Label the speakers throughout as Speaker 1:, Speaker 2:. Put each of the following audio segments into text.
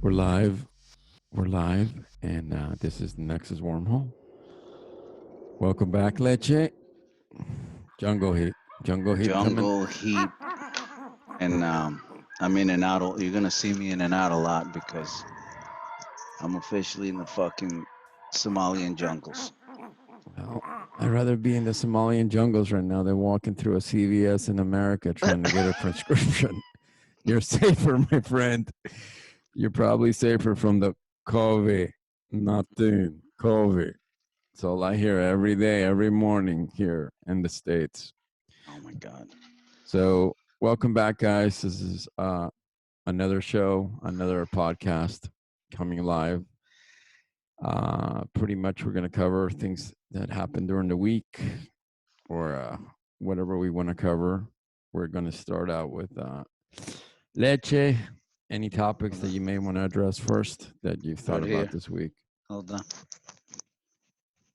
Speaker 1: We're live. We're live, and this is the Nexus Wormhole. Welcome back, Leche. Jungle heat. Jungle heat coming.
Speaker 2: Jungle heat, and I'm in and out. You're gonna see me in and out a lot because I'm officially in the fucking Somalian jungles.
Speaker 1: Well, I'd rather be in the Somalian jungles right now than walking through a CVS in America trying to get a prescription. You're safer, my friend. You're probably safer from the COVID. Nothing. COVID. It's all I hear every day, every morning here in the States.
Speaker 2: Oh my god.
Speaker 1: So, welcome back, guys. This is another show, another podcast coming live. Pretty much, we're going to cover things that happened during the week or whatever we want to cover. We're going to start out with Leche. Any topics
Speaker 2: Hold
Speaker 1: that you
Speaker 2: on.
Speaker 1: may want to address first that you've thought
Speaker 2: Right
Speaker 1: about
Speaker 2: here.
Speaker 1: this week?
Speaker 2: Hold on.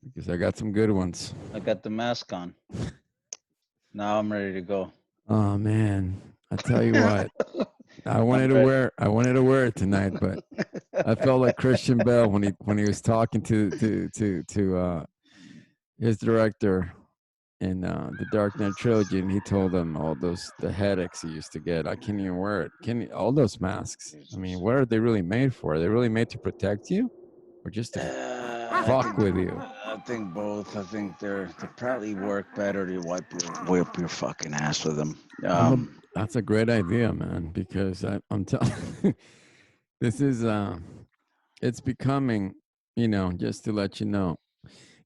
Speaker 1: Because I got some good ones.
Speaker 2: I got the mask on. Now I'm ready to go.
Speaker 1: Oh man, I tell you what,
Speaker 2: I'm ready.
Speaker 1: I wanted to wear it tonight, but I felt like Christian Bale when he was talking to his director in the Dark Knight trilogy, and he told him all the headaches he used to get. I can't even wear it. All those masks? I mean, what are they really made for? Are they really made to protect you, or just to fuck with you?
Speaker 2: I think both. I think they probably work better to wipe your fucking ass with them.
Speaker 1: Well, that's a great idea, man. Because I'm telling, this is it's becoming, just to let you know,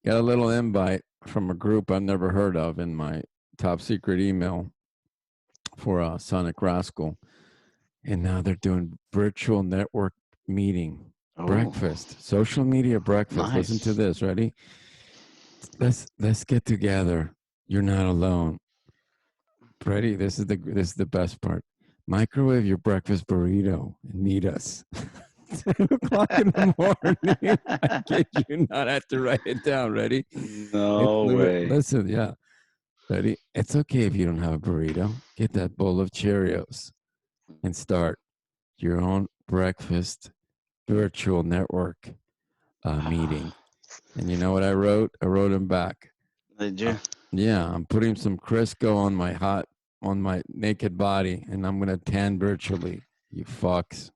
Speaker 1: got a little invite from a group I've never heard of in my top secret email for Sonic Rascal, and now they're doing virtual network meeting
Speaker 2: Oh,
Speaker 1: breakfast, social media breakfast. Listen to
Speaker 2: nice.
Speaker 1: this. Ready? Let's get together. You're not alone. Ready? This is the best part. Microwave your breakfast burrito and meet us. 10 o'clock in the morning. I kid you not. I have to write it down. Ready? It's
Speaker 2: No way.
Speaker 1: listen, yeah. Ready? It's okay if you don't have a burrito. Get that bowl of Cheerios and start your own breakfast virtual network meeting. And you know what I wrote? I wrote him back.
Speaker 2: Did
Speaker 1: Uh,
Speaker 2: you?
Speaker 1: yeah, I'm putting some Crisco on my naked body, and I'm gonna tan virtually. You fucks.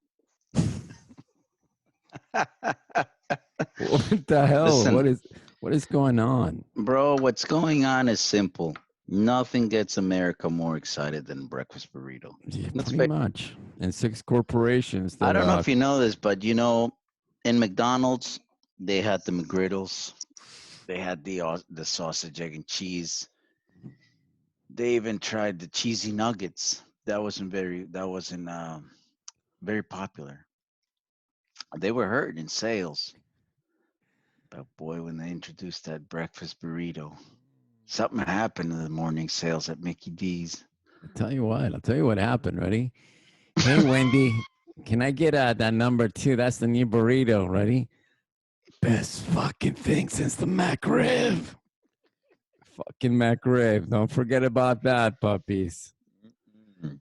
Speaker 1: What the hell?
Speaker 2: Listen,
Speaker 1: What is going on?
Speaker 2: bro, what's going on is simple. Nothing gets America more excited than breakfast burrito.
Speaker 1: Yeah,
Speaker 2: Let's
Speaker 1: pretty
Speaker 2: face.
Speaker 1: much. And six corporations
Speaker 2: I
Speaker 1: that
Speaker 2: don't know if you know this, but in McDonald's they had the McGriddles, they had the sausage, egg, and cheese. They even tried the cheesy nuggets. That wasn't very popular. They were hurt in sales, but boy, when they introduced that breakfast burrito, something happened in the morning sales at Mickey D's.
Speaker 1: I'll tell you what happened. Ready? Hey, Wendy, can I get that number two? That's the new burrito. Ready? Best fucking thing since the McRib. Fucking McRib. Don't forget about that, puppies.
Speaker 2: Mm,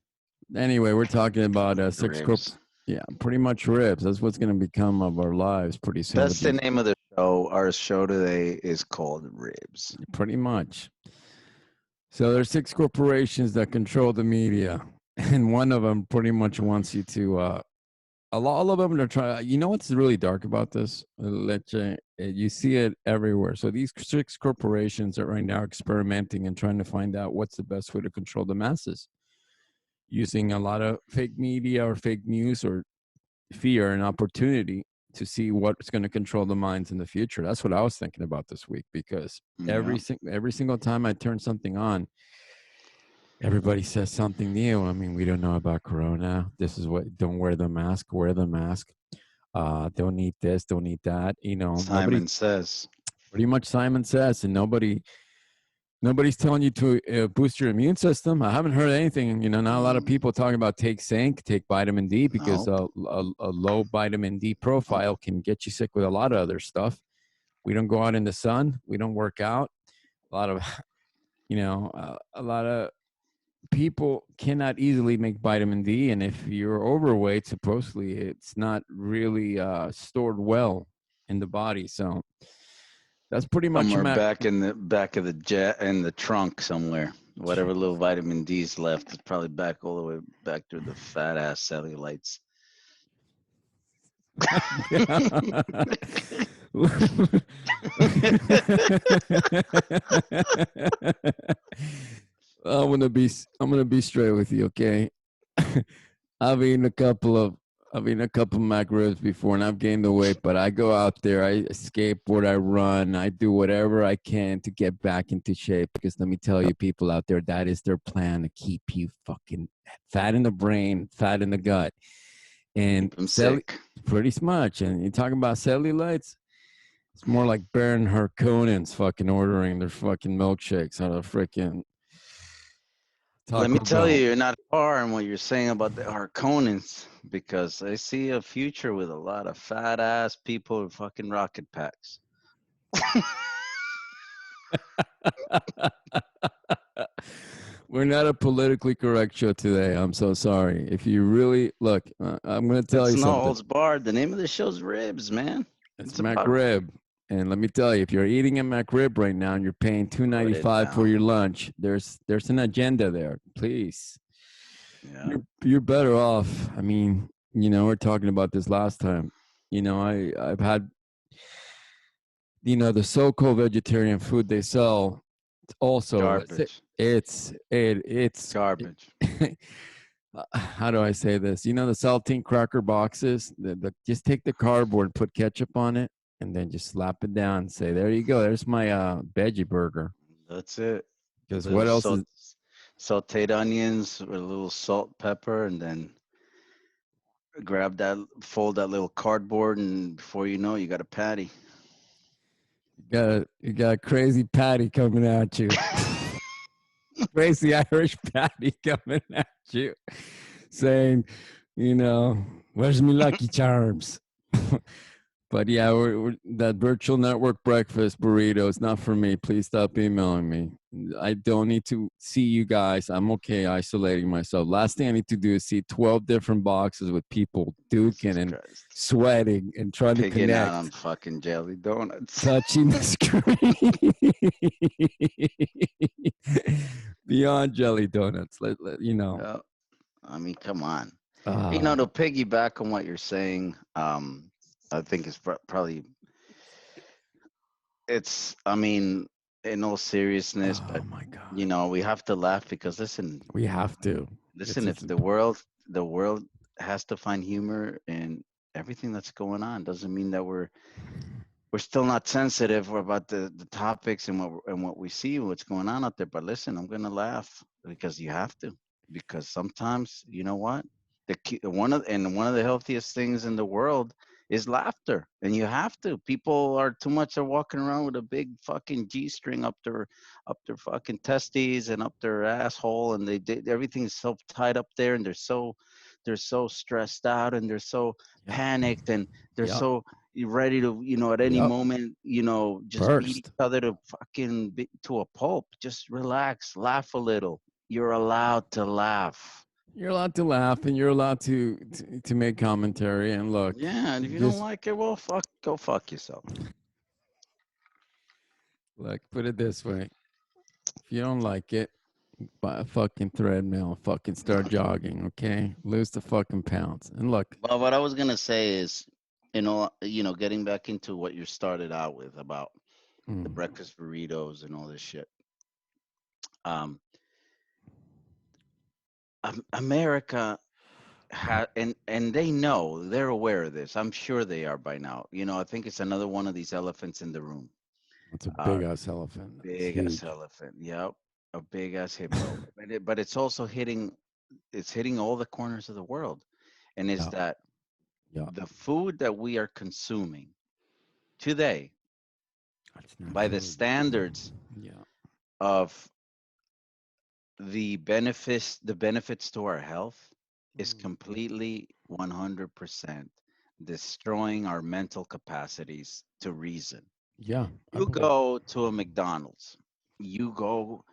Speaker 1: Anyway, we're talking about six corp.
Speaker 2: Ribs.
Speaker 1: Yeah, pretty much ribs. That's what's going to become of our lives pretty soon with
Speaker 2: That's the
Speaker 1: these.
Speaker 2: name of the show. Our show today is called Ribs.
Speaker 1: Pretty much. So there's six corporations that control the media, and one of them pretty much wants you to. All of them are trying. You know what's really dark about this? Leche, you see it everywhere. So these six corporations are right now experimenting and trying to find out what's the best way to control the masses, using a lot of fake media or fake news or fear and opportunity to see what's going to control the minds in the future. That's what I was thinking about this week because
Speaker 2: Yeah.
Speaker 1: every single time I turn something on, everybody says something new. I mean, we don't know about Corona. This is what. Don't wear the mask. Wear the mask. Don't eat this. Don't eat that. Nobody.
Speaker 2: Simon Says.
Speaker 1: Pretty much Simon Says, and nobody's telling you to boost your immune system. I haven't heard anything. Not a lot of
Speaker 2: Mm,
Speaker 1: people talking about take zinc, take vitamin D, because
Speaker 2: nope.
Speaker 1: a low vitamin D profile can get you sick with a lot of other stuff. We don't go out in the sun. We don't work out. A lot of, a lot of people cannot easily make vitamin D, and if you're overweight, supposedly it's not really stored well in the body. So that's pretty much
Speaker 2: Somewhere
Speaker 1: my
Speaker 2: back in the back of the jet in the trunk somewhere. Whatever little vitamin D's left is probably back all the way back through the fat ass cellulites.
Speaker 1: I'm gonna be straight with you, okay? I've eaten a couple of mac ribs before, and I've gained the weight. But I go out there, I skateboard, I run, I do whatever I can to get back into shape. Because let me tell you, people out there, that is their plan to keep you fucking fat in the brain, fat in the gut, and
Speaker 2: Keep them sick.
Speaker 1: pretty much. And you're talking about cellulites. It's more like Baron Harkonnen's fucking ordering their fucking milkshakes out of freaking
Speaker 2: Let me
Speaker 1: Taco
Speaker 2: tell you,
Speaker 1: Bell.
Speaker 2: you're not far in what you're saying about the Harkonnens because I see a future with a lot of fat ass people with fucking rocket packs.
Speaker 1: We're not a politically correct show today. I'm so sorry. If you really look, I'm going to tell
Speaker 2: It's
Speaker 1: you
Speaker 2: no
Speaker 1: something.
Speaker 2: holds barred. The name of the show's Ribs, man.
Speaker 1: It's
Speaker 2: It's about
Speaker 1: McRib, and let me tell you, if you're eating a McRib right now and you're paying
Speaker 2: put it
Speaker 1: $2.95 for
Speaker 2: down.
Speaker 1: your lunch, there's an agenda there. Please,
Speaker 2: Yeah.
Speaker 1: you're better off. I mean, we're talking about this last time. I've had the so-called vegetarian food they sell. Also,
Speaker 2: Garbage.
Speaker 1: it's
Speaker 2: Garbage.
Speaker 1: how do I say this? The saltine cracker boxes. Just take the cardboard, put ketchup on it, and then just slap it down. And say, there you go. There's my veggie burger.
Speaker 2: That's it.
Speaker 1: Because
Speaker 2: Little
Speaker 1: what else is?
Speaker 2: sauteed onions with a little salt, pepper, and then grab that, fold that little cardboard, and before you know, you got a patty.
Speaker 1: You got a crazy patty coming at you. Crazy Irish patty coming at you, saying, where's me Lucky Charms? But yeah, that virtual network breakfast burrito is not for me. Please stop emailing me. I don't need to see you guys. I'm okay isolating myself. Last thing I need to do is see 12 different boxes with people duking
Speaker 2: Jesus
Speaker 1: and
Speaker 2: Christ.
Speaker 1: sweating and trying to
Speaker 2: Pigging out
Speaker 1: connect,
Speaker 2: on fucking jelly donuts.
Speaker 1: touching the screen. Beyond jelly donuts.
Speaker 2: Yeah. I mean, come on.
Speaker 1: Uh,
Speaker 2: To piggyback on what you're saying, I think it's probably I mean, in all seriousness,
Speaker 1: oh
Speaker 2: but
Speaker 1: my God.
Speaker 2: we have to laugh because listen,
Speaker 1: We have to.
Speaker 2: if the world has to find humor in everything that's going on, doesn't mean that we're still not sensitive about the topics and what we see, what's going on out there. But listen, I'm gonna laugh because you have to, because sometimes you know what, one of the healthiest things in the world is laughter, and you have to. People are too much are walking around with a big fucking g-string up their fucking testes and up their asshole, and everything's so tied up there, and they're so stressed out, and they're so
Speaker 1: Yep.
Speaker 2: panicked, and they're
Speaker 1: Yep.
Speaker 2: so ready to at any
Speaker 1: Yep.
Speaker 2: moment just beat each
Speaker 1: Burst.
Speaker 2: other to fucking to a pulp. Just relax, laugh a little. You're allowed to laugh.
Speaker 1: You're allowed to laugh and you're allowed to make commentary. And look,
Speaker 2: Yeah, and if you don't
Speaker 1: just
Speaker 2: like it, well, go fuck yourself.
Speaker 1: put it this way. If you don't like it, buy a fucking treadmill, fucking start jogging, okay? Lose the fucking pounds. And look,
Speaker 2: Well, what I was gonna say is, getting back into what you started out with about the
Speaker 1: mm,
Speaker 2: breakfast burritos and all this shit. Um, America and they're aware of this. I'm sure they are by now. I think it's another one of these elephants in the room.
Speaker 1: it's a
Speaker 2: Uh,
Speaker 1: big ass elephant. It's
Speaker 2: big ass
Speaker 1: huge.
Speaker 2: elephant. Yep, a big ass hippo. But it's also hitting all the corners of the world, and is
Speaker 1: Yeah.
Speaker 2: that
Speaker 1: Yeah.
Speaker 2: the food that we are consuming today
Speaker 1: It's not
Speaker 2: by the
Speaker 1: food.
Speaker 2: standards
Speaker 1: Yeah.
Speaker 2: of the benefits to our health is
Speaker 1: Mm.
Speaker 2: completely 100% destroying our mental capacities to reason.
Speaker 1: Yeah. I
Speaker 2: You
Speaker 1: believe.
Speaker 2: go to a McDonald's, you go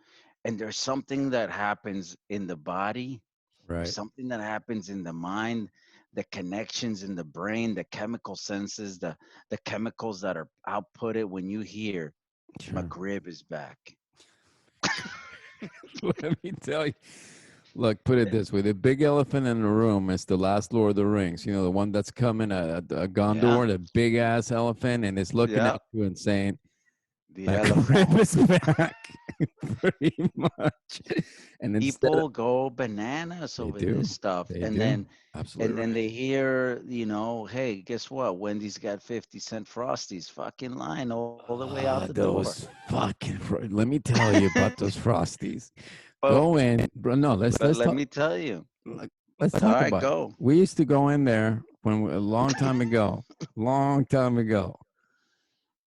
Speaker 2: And there's something that happens in the body, there's
Speaker 1: Right.
Speaker 2: something that happens in the mind, the connections in the brain, the chemical senses, the chemicals that are outputted when you hear
Speaker 1: Sure.
Speaker 2: McRib is back.
Speaker 1: Let me tell you. Look, put it this way: the big elephant in the room is the last Lord of the Rings. You know, the one that's coming a
Speaker 2: Yeah,
Speaker 1: Gondor, the big ass elephant, and it's looking
Speaker 2: yeah.
Speaker 1: at you and saying,
Speaker 2: The
Speaker 1: "My crib
Speaker 2: elephant.
Speaker 1: is back," pretty much. And instead of
Speaker 2: People go bananas
Speaker 1: they
Speaker 2: over
Speaker 1: do,
Speaker 2: this stuff,
Speaker 1: they
Speaker 2: and
Speaker 1: do,
Speaker 2: then
Speaker 1: absolutely right.
Speaker 2: they hear, hey, guess what? Wendy's got 50-cent Frosties. Fucking line all the way out the door.
Speaker 1: Those fucking. Let me tell you about those frosties.
Speaker 2: But
Speaker 1: Go in, bro. No, let's
Speaker 2: let
Speaker 1: talk.
Speaker 2: me tell you.
Speaker 1: Like, let's
Speaker 2: All
Speaker 1: talk
Speaker 2: right,
Speaker 1: about it.
Speaker 2: go.
Speaker 1: We used to go in there a long time ago,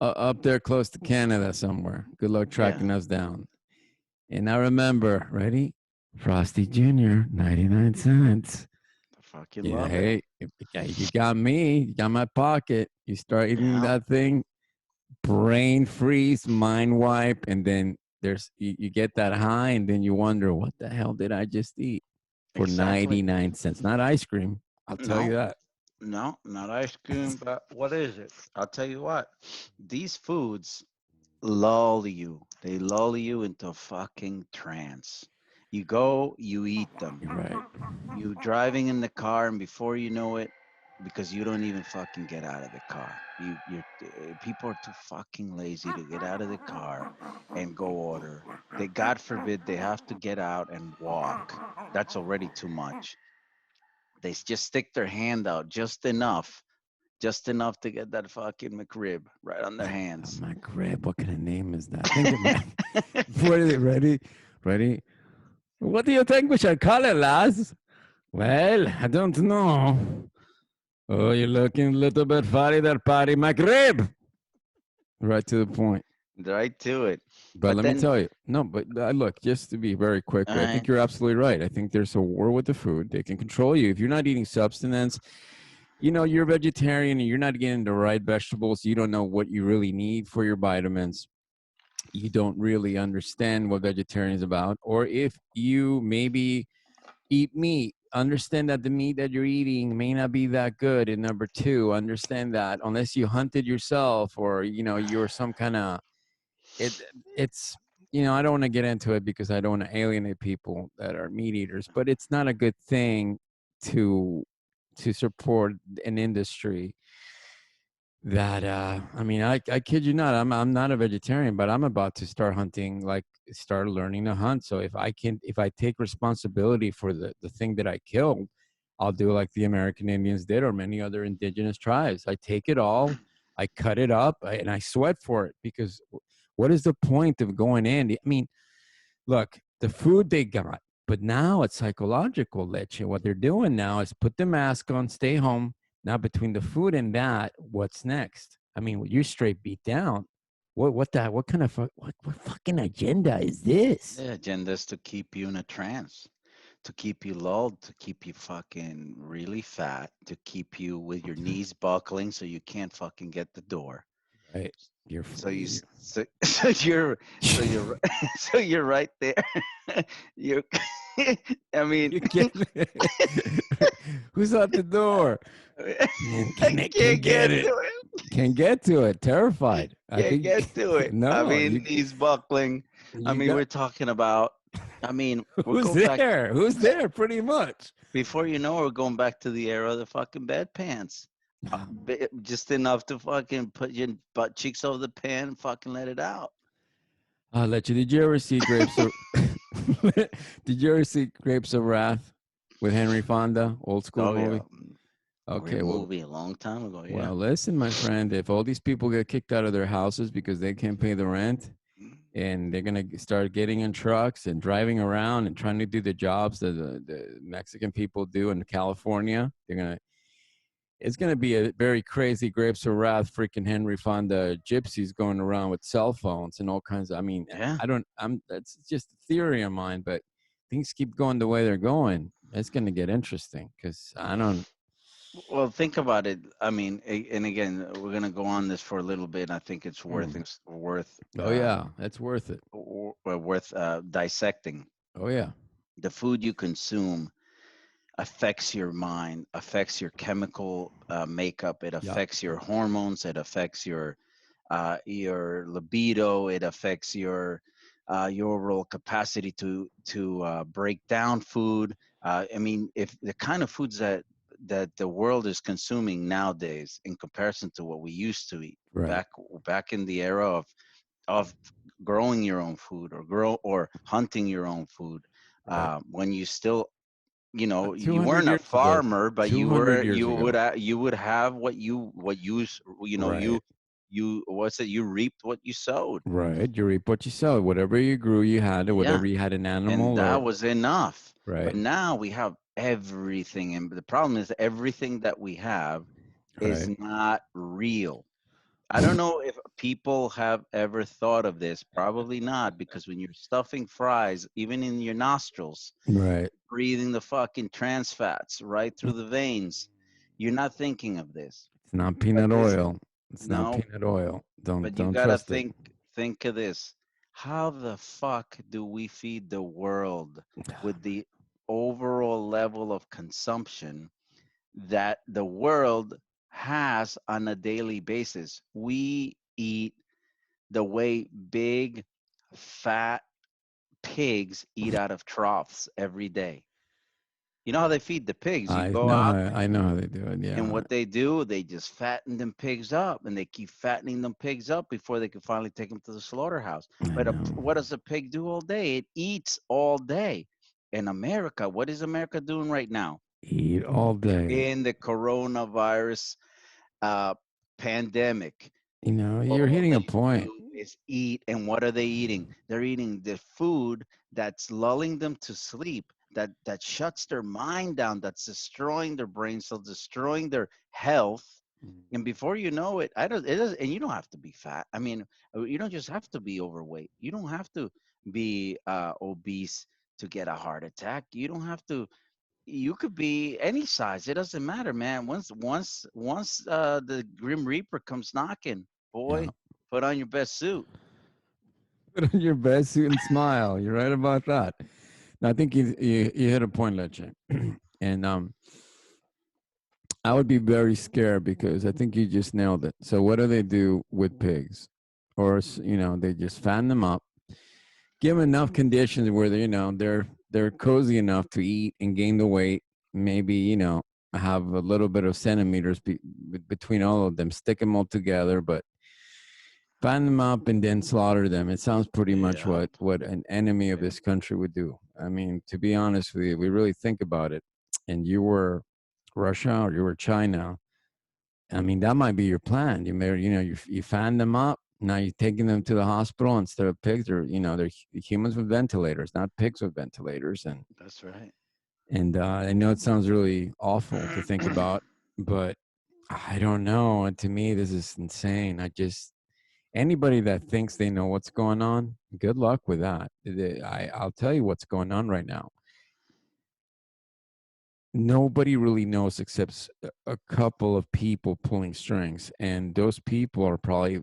Speaker 1: up there close to Canada somewhere. Good luck
Speaker 2: Yeah,
Speaker 1: tracking us down. And I remember, ready? Frosty Jr., 99 cents.
Speaker 2: I fucking
Speaker 1: Yeah,
Speaker 2: love it.
Speaker 1: hey, you got me. You got my pocket. You start eating
Speaker 2: Yeah,
Speaker 1: that thing, brain freeze, mind wipe, and then you get that high, and then you wonder, what the hell did I just eat for
Speaker 2: exactly.
Speaker 1: 99 cents? Not ice cream. I'll tell you
Speaker 2: No,
Speaker 1: that.
Speaker 2: no, not ice cream, but what is it? I'll tell you what. These foods lull you. They lull you into a fucking trance. You go, you eat them.
Speaker 1: You're right.
Speaker 2: You driving in the car, and before you know it, because you don't even fucking get out of the car. People are too fucking lazy to get out of the car and go order. They, God forbid, they have to get out and walk. That's already too much. Just stick their hand out just enough to get that fucking McRib right on their hands.
Speaker 1: My crib. What kind of name is that? Think about it. What is it? Ready? Ready? What do you think we should call it, lads? Well, I don't know. Oh, you're looking a little bit fatty there, Patty. My crib. Right to the point.
Speaker 2: Right to it.
Speaker 1: But
Speaker 2: But
Speaker 1: let me
Speaker 2: then,
Speaker 1: tell you, no, but look, just to be very quick,
Speaker 2: all
Speaker 1: I
Speaker 2: right,
Speaker 1: think you're absolutely right. I think there's a war with the food. They can control you. If you're not eating substance, you're a vegetarian and you're not getting the right vegetables. You don't know what you really need for your vitamins. You don't really understand what vegetarian is about. Or if you maybe eat meat, understand that the meat that you're eating may not be that good. And number two, understand that unless you hunted yourself or, you're some kind of, it it's I don't want to get into it because I don't want to alienate people that are meat eaters, but it's not a good thing to support an industry that I kid you not, I'm not a vegetarian, but I'm about to start hunting, like start learning to hunt. So if I take responsibility for the thing that I killed, I'll do like the American Indians did or many other indigenous tribes. I take it all, I cut it up, and I sweat for it because what is the point of going in? I mean, look, the food they got, but now it's psychological, Leche. What they're doing now is put the mask on, stay home. Now, between the food and that, what's next? I mean, you're straight beat down. What kind of what fucking agenda is this?
Speaker 2: the agenda is to keep you in a trance, to keep you lulled, to keep you fucking really fat, to keep you with your knees buckling so you can't fucking get the door.
Speaker 1: Right, you're
Speaker 2: So you,
Speaker 1: you
Speaker 2: so you're, so you're right there. You're, I mean,
Speaker 1: you get who's at the door?
Speaker 2: I
Speaker 1: Can
Speaker 2: can't
Speaker 1: get
Speaker 2: get to
Speaker 1: it.
Speaker 2: it.
Speaker 1: Can get to it. Terrified. I
Speaker 2: Can't
Speaker 1: think
Speaker 2: get to it. I
Speaker 1: no.
Speaker 2: mean, knees buckling. I
Speaker 1: You
Speaker 2: mean,
Speaker 1: got
Speaker 2: we're talking about. I mean, we'll
Speaker 1: who's
Speaker 2: go back
Speaker 1: there? Who's there? Pretty much.
Speaker 2: before you know, we're going back to the era of the fucking bedpans. Just enough to fucking put your butt cheeks over the pan and fucking let it out.
Speaker 1: I'll let you. Did you ever see Grapes of Did you ever see Grapes of Wrath with Henry Fonda, old school
Speaker 2: Oh yeah,
Speaker 1: movie?
Speaker 2: great
Speaker 1: Okay,
Speaker 2: movie a long time ago. Yeah.
Speaker 1: listen, my friend, if all these people get kicked out of their houses because they can't pay the rent and they're going to start getting in trucks and driving around and trying to do the jobs that the Mexican people do in California, it's going to be a very crazy Grapes of Wrath, freaking Henry Fonda gypsies going around with cell phones and all kinds of,
Speaker 2: Yeah.
Speaker 1: that's just a theory of mine, but things keep going the way they're going. It's going to get interesting because I don't.
Speaker 2: Well, think about it. I mean, and again, we're gonna go on this for a little bit. I think it's worth
Speaker 1: Mm.
Speaker 2: worth
Speaker 1: Oh yeah, that's worth it.
Speaker 2: worth dissecting.
Speaker 1: Oh yeah,
Speaker 2: The food you consume affects your mind, affects your chemical makeup. It
Speaker 1: yeah,
Speaker 2: affects your hormones. It affects your libido. It affects your overall capacity to break down food. I mean, if the kind of foods that the world is consuming nowadays, in comparison to what we used to eat
Speaker 1: right.
Speaker 2: back in the era of growing your own food or hunting your own food,
Speaker 1: Right.
Speaker 2: when you still, you
Speaker 1: 200
Speaker 2: weren't a
Speaker 1: years ago.
Speaker 2: farmer, but
Speaker 1: 200 years
Speaker 2: you would
Speaker 1: ago.
Speaker 2: you would have
Speaker 1: Right.
Speaker 2: you what's it, you reaped what you sowed.
Speaker 1: Right. You reap what you sow. Whatever you grew, you had it.
Speaker 2: Yeah,
Speaker 1: Whatever you had an
Speaker 2: and
Speaker 1: animal
Speaker 2: that
Speaker 1: or
Speaker 2: was enough. But
Speaker 1: right.
Speaker 2: now we have everything, and the problem is everything that we have is
Speaker 1: Right.
Speaker 2: not real. I don't know if people have ever thought of this. Probably not, because when you're stuffing fries, even in your nostrils,
Speaker 1: Right.
Speaker 2: breathing the fucking trans fats right through the veins, you're not thinking of this.
Speaker 1: It's not
Speaker 2: But
Speaker 1: peanut
Speaker 2: this,
Speaker 1: oil. It's not
Speaker 2: no,
Speaker 1: peanut oil. Don't
Speaker 2: but you
Speaker 1: don't
Speaker 2: gotta
Speaker 1: trust it.
Speaker 2: think of this. How the fuck do we feed the world with the overall level of consumption that the world has on a daily basis? We eat the way big, fat pigs eat out of troughs every day. You know how they feed the pigs? You go out,
Speaker 1: I know how they do it.
Speaker 2: and
Speaker 1: Yeah.
Speaker 2: what they do, they just fatten them pigs up, and they keep fattening them pigs up before they can finally take them to the slaughterhouse.
Speaker 1: I
Speaker 2: But
Speaker 1: know.
Speaker 2: what does a pig do all day? It eats all day. In America, what is America doing right now?
Speaker 1: Eat all day.
Speaker 2: In the coronavirus uh, pandemic,
Speaker 1: You're
Speaker 2: all
Speaker 1: hitting a
Speaker 2: they
Speaker 1: point.
Speaker 2: do is eat. And what are they eating? They're eating the food that's lulling them to sleep, that shuts their mind down, that's destroying their brain cells, destroying their health. And before you know it, I don't it does and you don't have to be fat. I mean, you don't just have to be overweight. You don't have to be obese to get a heart attack. You don't have to, you could be any size. It doesn't matter, man. Once the Grim Reaper comes knocking,
Speaker 1: Yeah.
Speaker 2: boy, put on your best suit.
Speaker 1: Put on your best suit and smile. You're right about that. I think you hit a point, Leche. And I would be very scared because I think you just nailed it. So what do they do with pigs? Or they just fatten them up, give them enough conditions where they're cozy enough to eat and gain the weight. Maybe have a little bit of centimeters between all of them. Stick them all together, but fatten them up and then slaughter them. It sounds pretty much
Speaker 2: Yeah.
Speaker 1: what an enemy of this country would do. I mean, to be honest with you, we really think about it. And you were Russia or you were China. I mean, that might be your plan. You fan them up. Now you're taking them to the hospital instead of pigs. They're humans with ventilators, not pigs with ventilators.
Speaker 2: That's right.
Speaker 1: And I know it sounds really awful to think about, but I don't know. And to me, this is insane. Anybody that thinks they know what's going on, good luck with that. I'll tell you what's going on right now. Nobody really knows except a couple of people pulling strings, and those people are probably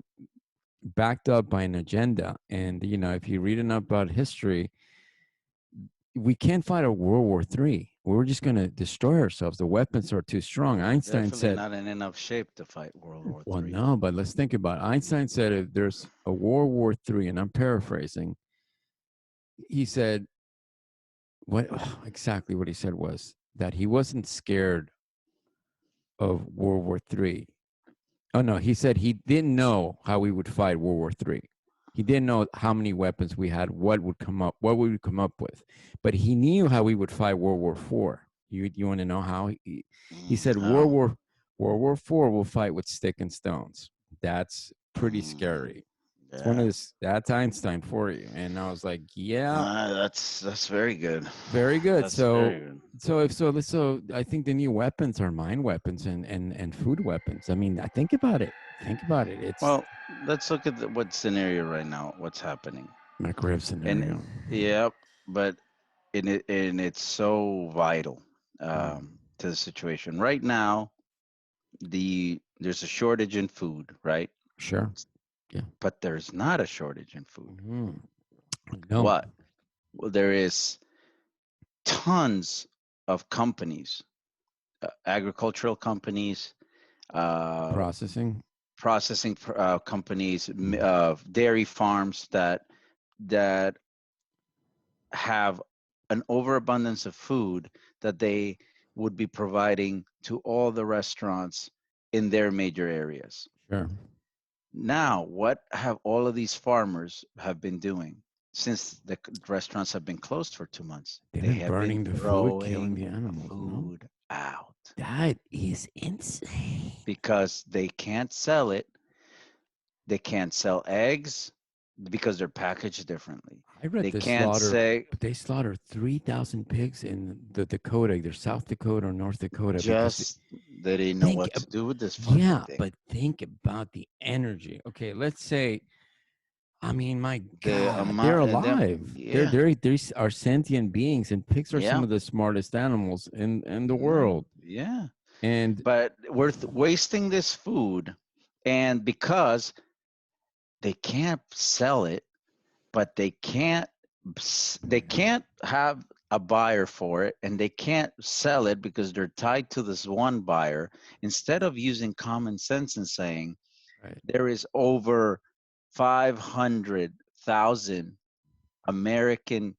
Speaker 1: backed up by an agenda. And if you read enough about history, we can't fight a World War III. We're just going to destroy ourselves. The weapons are too strong.
Speaker 2: We're
Speaker 1: Einstein
Speaker 2: definitely
Speaker 1: said,
Speaker 2: not in enough shape to fight World War
Speaker 1: well,
Speaker 2: Three.
Speaker 1: no, but let's think about it. Einstein said if there's a World War III, and I'm paraphrasing, he said, what exactly what he said was that he wasn't scared of World War III. Oh no, he said he didn't know how we would fight World War III. He didn't know how many weapons we had, what we would come up with, but he knew how we would fight World War IV. You want to know how? He said
Speaker 2: How?
Speaker 1: World War IV will fight with stick and stones. That's pretty
Speaker 2: Mm,
Speaker 1: scary. It's one of
Speaker 2: yeah.
Speaker 1: this. That's Einstein for you. And I was like, yeah,
Speaker 2: That's very good.
Speaker 1: very good.
Speaker 2: That's
Speaker 1: So,
Speaker 2: very good.
Speaker 1: I think the new weapons are mind weapons and food weapons. I mean, I think about it. Think about it. It's
Speaker 2: Well, let's look at what scenario right now. What's happening?
Speaker 1: McRib
Speaker 2: And
Speaker 1: scenario.
Speaker 2: yeah, but it's so vital
Speaker 1: Mm.
Speaker 2: to the situation right now. there's a shortage in food, right?
Speaker 1: Sure. Yeah.
Speaker 2: But there's not a shortage in food.
Speaker 1: Mhm. No.
Speaker 2: What? Well, there is tons of companies, agricultural companies, uh,
Speaker 1: Processing.
Speaker 2: processing companies, dairy farms that have an overabundance of food that they would be providing to all the restaurants in their major areas.
Speaker 1: Sure.
Speaker 2: Now, what have all of these farmers have been doing since the restaurants have been closed for 2 months?
Speaker 1: They've
Speaker 2: They
Speaker 1: been
Speaker 2: have been
Speaker 1: burning the food, killing
Speaker 2: throwing
Speaker 1: the animals, no?
Speaker 2: food out
Speaker 1: That is insane.
Speaker 2: because they can't sell it. They can't sell eggs because they're packaged differently.
Speaker 1: I read
Speaker 2: They
Speaker 1: they
Speaker 2: can't
Speaker 1: slaughter,
Speaker 2: say
Speaker 1: but they slaughter 3,000 pigs in the Dakota, either South Dakota or North Dakota, because
Speaker 2: just they didn't know
Speaker 1: think,
Speaker 2: what to do with this fucking
Speaker 1: yeah,
Speaker 2: thing.
Speaker 1: but think about the energy. Okay, let's say, I mean, my
Speaker 2: The
Speaker 1: God, they're
Speaker 2: amount of them,
Speaker 1: alive.
Speaker 2: yeah,
Speaker 1: They are sentient beings, and pigs are some
Speaker 2: yeah,
Speaker 1: of the smartest animals in the
Speaker 2: no,
Speaker 1: world.
Speaker 2: yeah.
Speaker 1: And
Speaker 2: But we're wasting this food, and because they can't sell it, but they can't have a buyer for it, and they can't sell it because they're tied to this one buyer. Instead of using common sense and saying
Speaker 1: right,
Speaker 2: there is over 500,000 American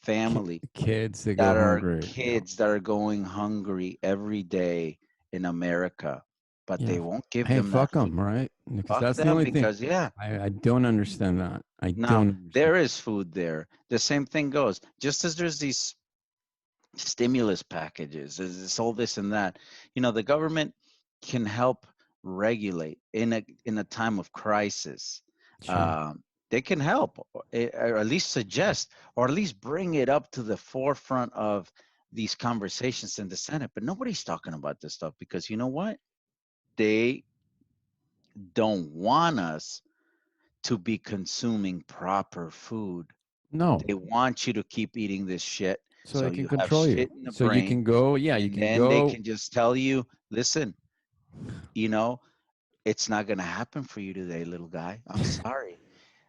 Speaker 2: family
Speaker 1: kids that go
Speaker 2: that are
Speaker 1: hungry. Yeah,
Speaker 2: kids that are going hungry every day in America, but
Speaker 1: yeah.
Speaker 2: they won't give
Speaker 1: Hey,
Speaker 2: them that
Speaker 1: fuck
Speaker 2: food.
Speaker 1: them, right? Because
Speaker 2: Fuck
Speaker 1: that's the
Speaker 2: them
Speaker 1: only thing.
Speaker 2: because yeah.
Speaker 1: I don't understand that. I
Speaker 2: Now
Speaker 1: don't understand.
Speaker 2: there is food there. The same thing goes. Just as there's these stimulus packages, there's all this and that. You know, the government can help regulate in a time of crisis.
Speaker 1: Sure.
Speaker 2: They can help, or at least suggest, or at least bring it up to the forefront of these conversations in the Senate. But nobody's talking about this stuff because you know what? They don't want us to be consuming proper food.
Speaker 1: No.
Speaker 2: They want you to keep eating this shit
Speaker 1: So
Speaker 2: so
Speaker 1: they can
Speaker 2: you have
Speaker 1: control you.
Speaker 2: shit in the
Speaker 1: So you
Speaker 2: brain,
Speaker 1: can go, yeah, you
Speaker 2: and
Speaker 1: can
Speaker 2: then they
Speaker 1: go.
Speaker 2: can just tell you, listen, you know, it's not going to happen for you today, little guy. I'm sorry.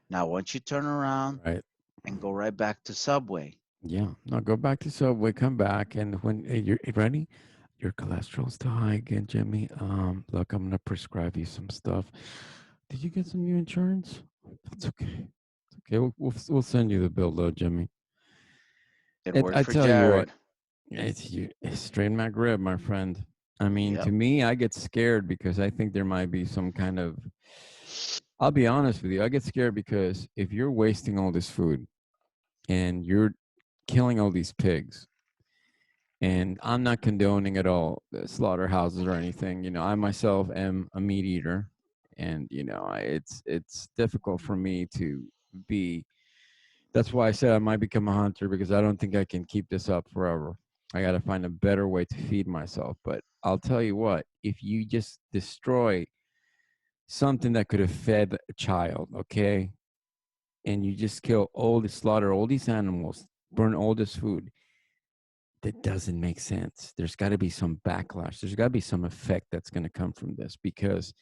Speaker 2: Now, once you turn around
Speaker 1: Right.
Speaker 2: and go right back to Subway,
Speaker 1: Yeah. No, go back to Subway, come back, and when you're ready, your cholesterol's too high again, Jimmy. Look, I'm gonna prescribe you some stuff. Did you get some new insurance? That's okay. It's okay. We'll send you the bill, though, Jimmy.
Speaker 2: it worked
Speaker 1: I
Speaker 2: for
Speaker 1: tell you what,
Speaker 2: Jared.
Speaker 1: it's strain my rib, my friend. I mean, to
Speaker 2: Yep.
Speaker 1: me, I get scared because I think there might be some kind of. I'll be honest with you. I get scared because if you're wasting all this food and you're killing all these pigs, and I'm not condoning at all the slaughterhouses or anything. You know, I myself am a meat eater, and it's difficult for me to be. That's why I said I might become a hunter because I don't think I can keep this up forever. I got to find a better way to feed myself. But I'll tell you what: if you just destroy something that could have fed a child, okay, and you just kill all the slaughter all these animals, burn all this food, that doesn't make sense. There's got to be some backlash. There's got to be some effect that's going to come from this because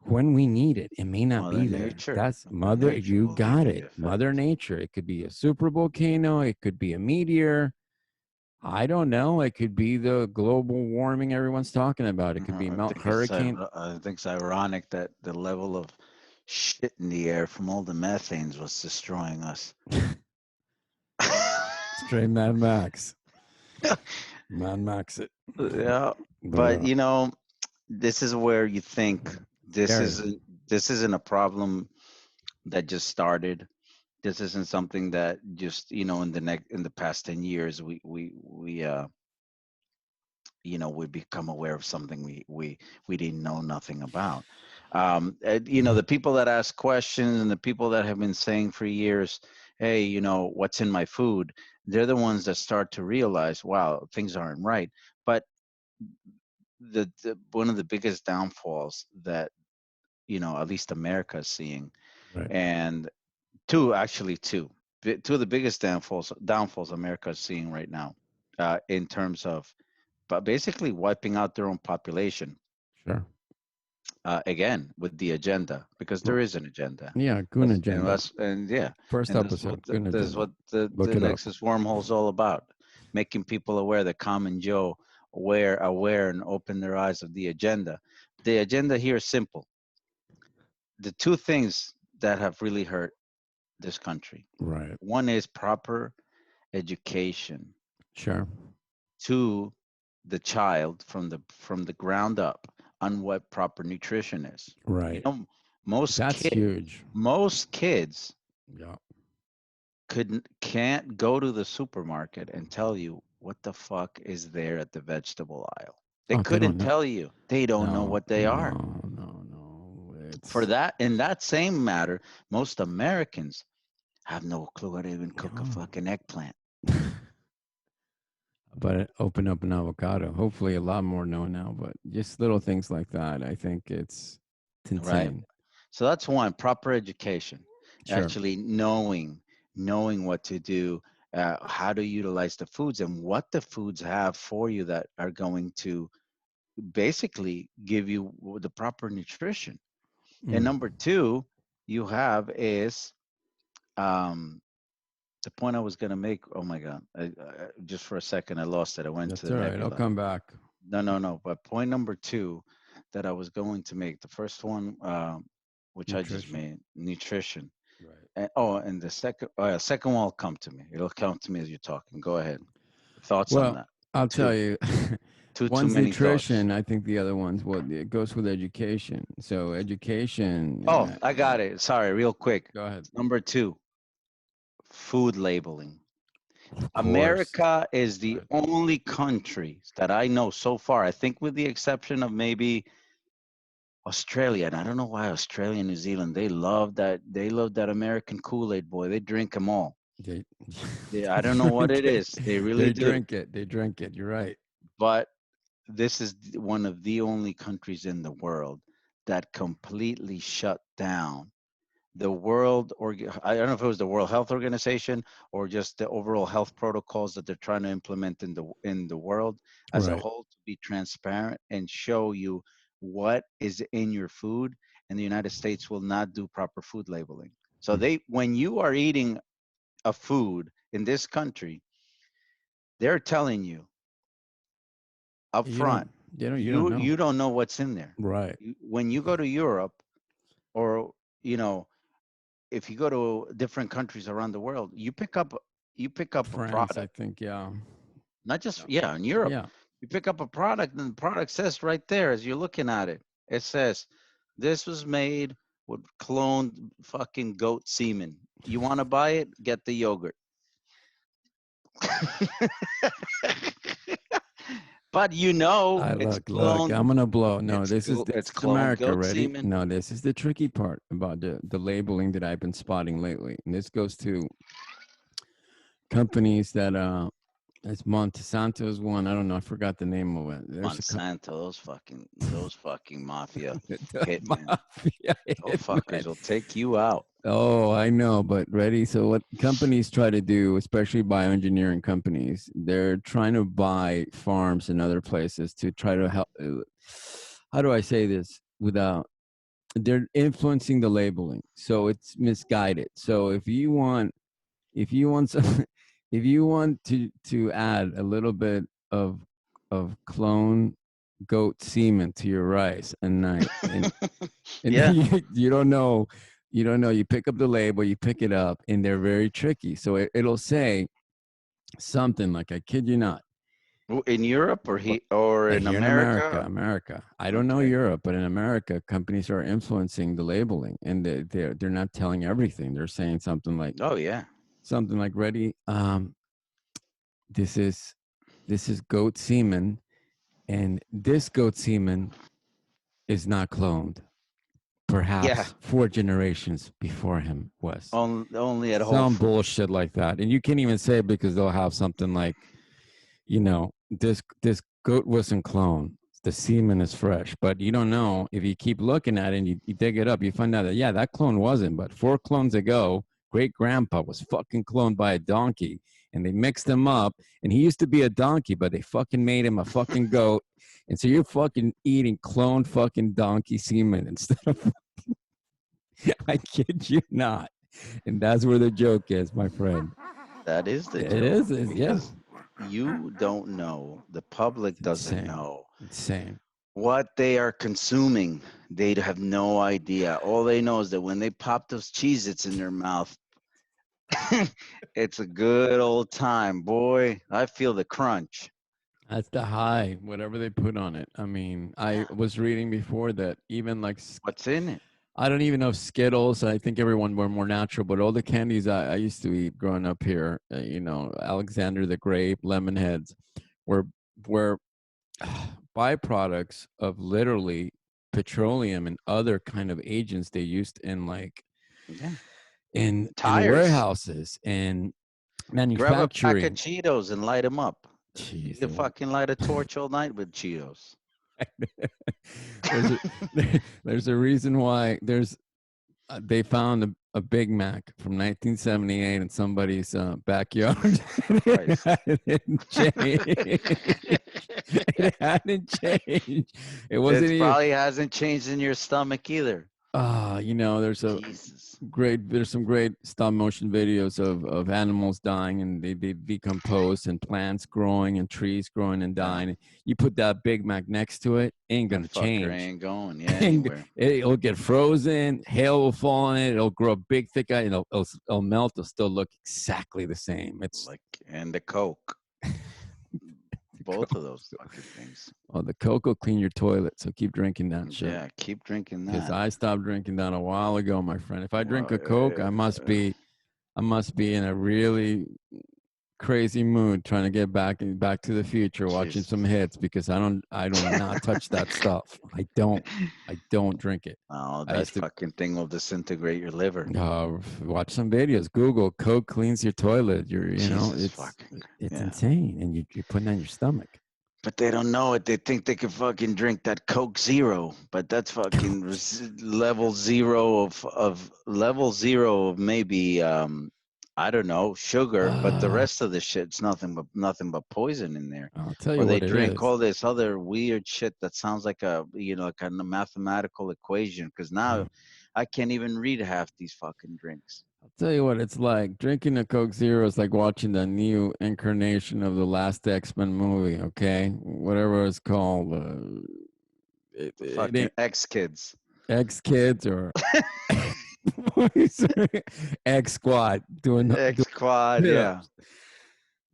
Speaker 1: when we need it, it may not
Speaker 2: Mother
Speaker 1: be there.
Speaker 2: Nature.
Speaker 1: That's
Speaker 2: Mother
Speaker 1: mother,
Speaker 2: Nature
Speaker 1: you
Speaker 2: will give
Speaker 1: got
Speaker 2: you
Speaker 1: it.
Speaker 2: the effect.
Speaker 1: Mother Nature. It could be a super volcano, it could be a meteor. I don't know. It could be the global warming everyone's talking about. It could be Mount Hurricane.
Speaker 2: I think it's ironic that the level of shit in the air from all the methanes was destroying us.
Speaker 1: Straight Mad Max. Mad Max it.
Speaker 2: Yeah,
Speaker 1: But
Speaker 2: but you know, this is where you think this
Speaker 1: scary.
Speaker 2: isn't this isn't a problem that just started. This isn't something that just in the past 10 years we become aware of something we didn't know nothing about. The people that ask questions and the people that have been saying for years, hey, what's in my food? They're the ones that start to realize, wow, things aren't right. But the one of the biggest downfalls that at least America is seeing,
Speaker 1: Right.
Speaker 2: and two of the biggest downfalls America is seeing right now, in terms of, but basically wiping out their own population.
Speaker 1: Sure.
Speaker 2: Again, with the agenda, because there is an agenda.
Speaker 1: Yeah, goon agenda.
Speaker 2: And yeah,
Speaker 1: First
Speaker 2: and
Speaker 1: episode, goon
Speaker 2: this is
Speaker 1: agenda.
Speaker 2: what
Speaker 1: Look
Speaker 2: the
Speaker 1: it up.
Speaker 2: Nexus Wormhole is all about, making people aware, the common Joe, aware, and open their eyes of the agenda. The agenda here is simple. The two things that have really hurt this country.
Speaker 1: Right.
Speaker 2: One is proper education
Speaker 1: Sure.
Speaker 2: to the child from the ground up on what proper nutrition is. You
Speaker 1: Right.
Speaker 2: know, most
Speaker 1: That's
Speaker 2: kids
Speaker 1: huge.
Speaker 2: most kids
Speaker 1: Yeah.
Speaker 2: can't go to the supermarket and tell you what the fuck is there at the vegetable aisle. They
Speaker 1: Oh, they don't
Speaker 2: couldn't
Speaker 1: know.
Speaker 2: tell you. They don't know
Speaker 1: No,
Speaker 2: what they are.
Speaker 1: no, no, no.
Speaker 2: For
Speaker 1: It's
Speaker 2: that, in that same matter, most Americans have no clue how to even cook a fucking eggplant.
Speaker 1: but open up an avocado. Hopefully, a lot more know now. But just little things like that, I think it's
Speaker 2: Right.
Speaker 1: insane.
Speaker 2: So that's one, proper education.
Speaker 1: Sure.
Speaker 2: Actually knowing what to do, how to utilize the foods and what the foods have for you that are going to basically give you the proper nutrition. And
Speaker 1: Mm.
Speaker 2: number two, you have is the point I was going to make. Oh my God. Just for a second, I lost it. I went to
Speaker 1: That's
Speaker 2: the
Speaker 1: all right. I'll
Speaker 2: nebula.
Speaker 1: come back.
Speaker 2: No. But point number two that I was going to make, the first one, which I just
Speaker 1: Nutrition.
Speaker 2: made, nutrition.
Speaker 1: Right.
Speaker 2: And the second one will come to me. It'll come to me as you're talking. Go ahead. Thoughts on
Speaker 1: Well,
Speaker 2: that?
Speaker 1: I'll tell
Speaker 2: Two.
Speaker 1: you.
Speaker 2: Too
Speaker 1: One's
Speaker 2: many thoughts.
Speaker 1: nutrition. I think the other one's what it goes with education. So education.
Speaker 2: Oh, I got it. Sorry, real quick.
Speaker 1: Go ahead.
Speaker 2: Number two, food labeling.
Speaker 1: Of course.
Speaker 2: America is the
Speaker 1: Right.
Speaker 2: only country that I know so far, I think with the exception of maybe Australia, and I don't know why Australia and New Zealand, they love that American Kool-Aid, boy. They drink them all.
Speaker 1: They,
Speaker 2: I don't know what
Speaker 1: drink
Speaker 2: it
Speaker 1: it.
Speaker 2: is. They really
Speaker 1: They
Speaker 2: do.
Speaker 1: drink it. They drink it. You're right.
Speaker 2: But this is one of the only countries in the world that completely shut down the I don't know if it was the World Health Organization or just the overall health protocols that they're trying to implement in the world as a
Speaker 1: Right.
Speaker 2: whole, to be transparent and show you what is in your food. And the United States will not do proper food labeling. So
Speaker 1: Mm.
Speaker 2: when you are eating a food in this country, they're telling you up
Speaker 1: You
Speaker 2: front,
Speaker 1: don't. You don't know.
Speaker 2: you don't know what's in there.
Speaker 1: Right.
Speaker 2: When you go to Europe, or you know, if you go to different countries around the world, you pick up a
Speaker 1: France, I
Speaker 2: product,
Speaker 1: think. Yeah.
Speaker 2: not just,
Speaker 1: Yeah.
Speaker 2: yeah, in Europe,
Speaker 1: Yeah.
Speaker 2: you pick up a product and the product says right there as you're looking at it, it says this was made with cloned fucking goat semen. You want to buy it? Get the yogurt. But you know
Speaker 1: I
Speaker 2: it's
Speaker 1: look. I'm gonna blow. No, this
Speaker 2: it's
Speaker 1: is
Speaker 2: cloned
Speaker 1: America.
Speaker 2: goat
Speaker 1: Ready?
Speaker 2: semen.
Speaker 1: No, this is the tricky part about the labeling that I've been spotting lately, and this goes to companies that it's Monsanto's one. I don't know. I forgot the name of it. There's a
Speaker 2: Monsanto, those fucking mafia
Speaker 1: the
Speaker 2: hitmen.
Speaker 1: mafia
Speaker 2: Those fuckers will take you out.
Speaker 1: Oh, I know, but ready. So what companies try to do, especially bioengineering companies, they're trying to buy farms in other places to try to help. How do I say this without? They're influencing the labeling, so it's misguided. So if you want some, if you want to add a little bit of clone goat semen to your rice at night, and
Speaker 2: Yeah.
Speaker 1: you don't know, you pick up the label, you pick it up, and they're very tricky. So it'll say something like, I kid you not,
Speaker 2: In Europe or in
Speaker 1: here in America,
Speaker 2: America?
Speaker 1: I don't know
Speaker 2: Okay.
Speaker 1: Europe, but in America, companies are influencing the labeling, and they're not telling everything. They're saying
Speaker 2: Oh yeah.
Speaker 1: something like, ready, this is goat semen, and this goat semen is not cloned.
Speaker 2: Yeah.
Speaker 1: Perhaps 4 generations before him was.
Speaker 2: Only at Whole
Speaker 1: Some
Speaker 2: Foods.
Speaker 1: bullshit like that. And you can't even say it because they'll have something like, this goat wasn't cloned. The semen is fresh. But you don't know. If you keep looking at it and you dig it up, you find out that, yeah, that clone wasn't. But 4 clones ago, great grandpa was fucking cloned by a donkey. and they mixed him up. And he used to be a donkey, but they fucking made him a fucking goat. And so you're fucking eating clone fucking donkey semen instead of. I kid you not. And that's where the joke is, my friend.
Speaker 2: That is the
Speaker 1: It
Speaker 2: joke
Speaker 1: is, yeah.
Speaker 2: because you don't know, the public doesn't
Speaker 1: Insane.
Speaker 2: know
Speaker 1: Insane.
Speaker 2: what they are consuming. They have no idea. All they know is that when they pop those Cheez-Its in their mouth, it's a good old time, boy. I feel the crunch.
Speaker 1: That's the high, whatever they put on it. I mean, I was reading before that even like
Speaker 2: What's in it?
Speaker 1: I don't even know if Skittles. I think everyone were more natural, but all the candies I used to eat growing up here, Alexander the Grape, lemon heads, were byproducts of literally petroleum and other kind of agents they used in like
Speaker 2: Yeah.
Speaker 1: in
Speaker 2: Tires.
Speaker 1: warehouses and
Speaker 2: Grab a pack of
Speaker 1: manufacturing.
Speaker 2: Cheetos and light them up. You
Speaker 1: Jeez,
Speaker 2: can fucking light a torch all night with Cheetos.
Speaker 1: there's a there's a reason why they found a Big Mac from 1978 in somebody's backyard. It hadn't changed. It hadn't changed. It wasn't
Speaker 2: It
Speaker 1: even.
Speaker 2: probably hasn't changed in your stomach either.
Speaker 1: There's
Speaker 2: Jesus.
Speaker 1: some great stop motion videos of animals dying and they decompose and plants growing and trees growing and
Speaker 2: Yeah.
Speaker 1: dying. You put that Big Mac next to it, ain't
Speaker 2: That
Speaker 1: gonna
Speaker 2: fucker
Speaker 1: change.
Speaker 2: ain't going anywhere.
Speaker 1: It'll get frozen, hail will fall on it, it'll grow big, thick, and it'll melt. It'll still look exactly the same. It's
Speaker 2: Like, and the Coke. Both of those fucking things.
Speaker 1: oh, the Coke will clean your toilet, so keep drinking that shit.
Speaker 2: Yeah, keep drinking
Speaker 1: Because
Speaker 2: that.
Speaker 1: I stopped drinking that a while ago, my friend. If I drink
Speaker 2: Well,
Speaker 1: a Coke, I must be in a really crazy mood trying to get back to the future, watching
Speaker 2: Jesus.
Speaker 1: some hits because I do not touch that stuff. I don't drink it.
Speaker 2: Oh,
Speaker 1: I
Speaker 2: that
Speaker 1: used to
Speaker 2: fucking thing will disintegrate your liver.
Speaker 1: watch some videos. Google Coke cleans your toilet.
Speaker 2: Jesus fucking.
Speaker 1: It's
Speaker 2: Yeah.
Speaker 1: insane, and you're putting that in your stomach.
Speaker 2: But they don't know it. They think they can fucking drink that Coke Zero, but that's fucking level zero of maybe I don't know, sugar, but the rest of the shit's nothing but poison in there.
Speaker 1: I'll tell
Speaker 2: Or
Speaker 1: you
Speaker 2: they
Speaker 1: what it
Speaker 2: drink
Speaker 1: is.
Speaker 2: all this other weird shit that sounds like like a mathematical equation. Because now I can't even read half these fucking drinks.
Speaker 1: I'll tell you what it's like. Drinking a Coke Zero is like watching the new incarnation of the last X-Men movie, okay? Whatever it's called. It
Speaker 2: Fucking
Speaker 1: ain't
Speaker 2: X Kids.
Speaker 1: X Kids or X Squad doing
Speaker 2: X Quad, yeah.
Speaker 1: sit-ups.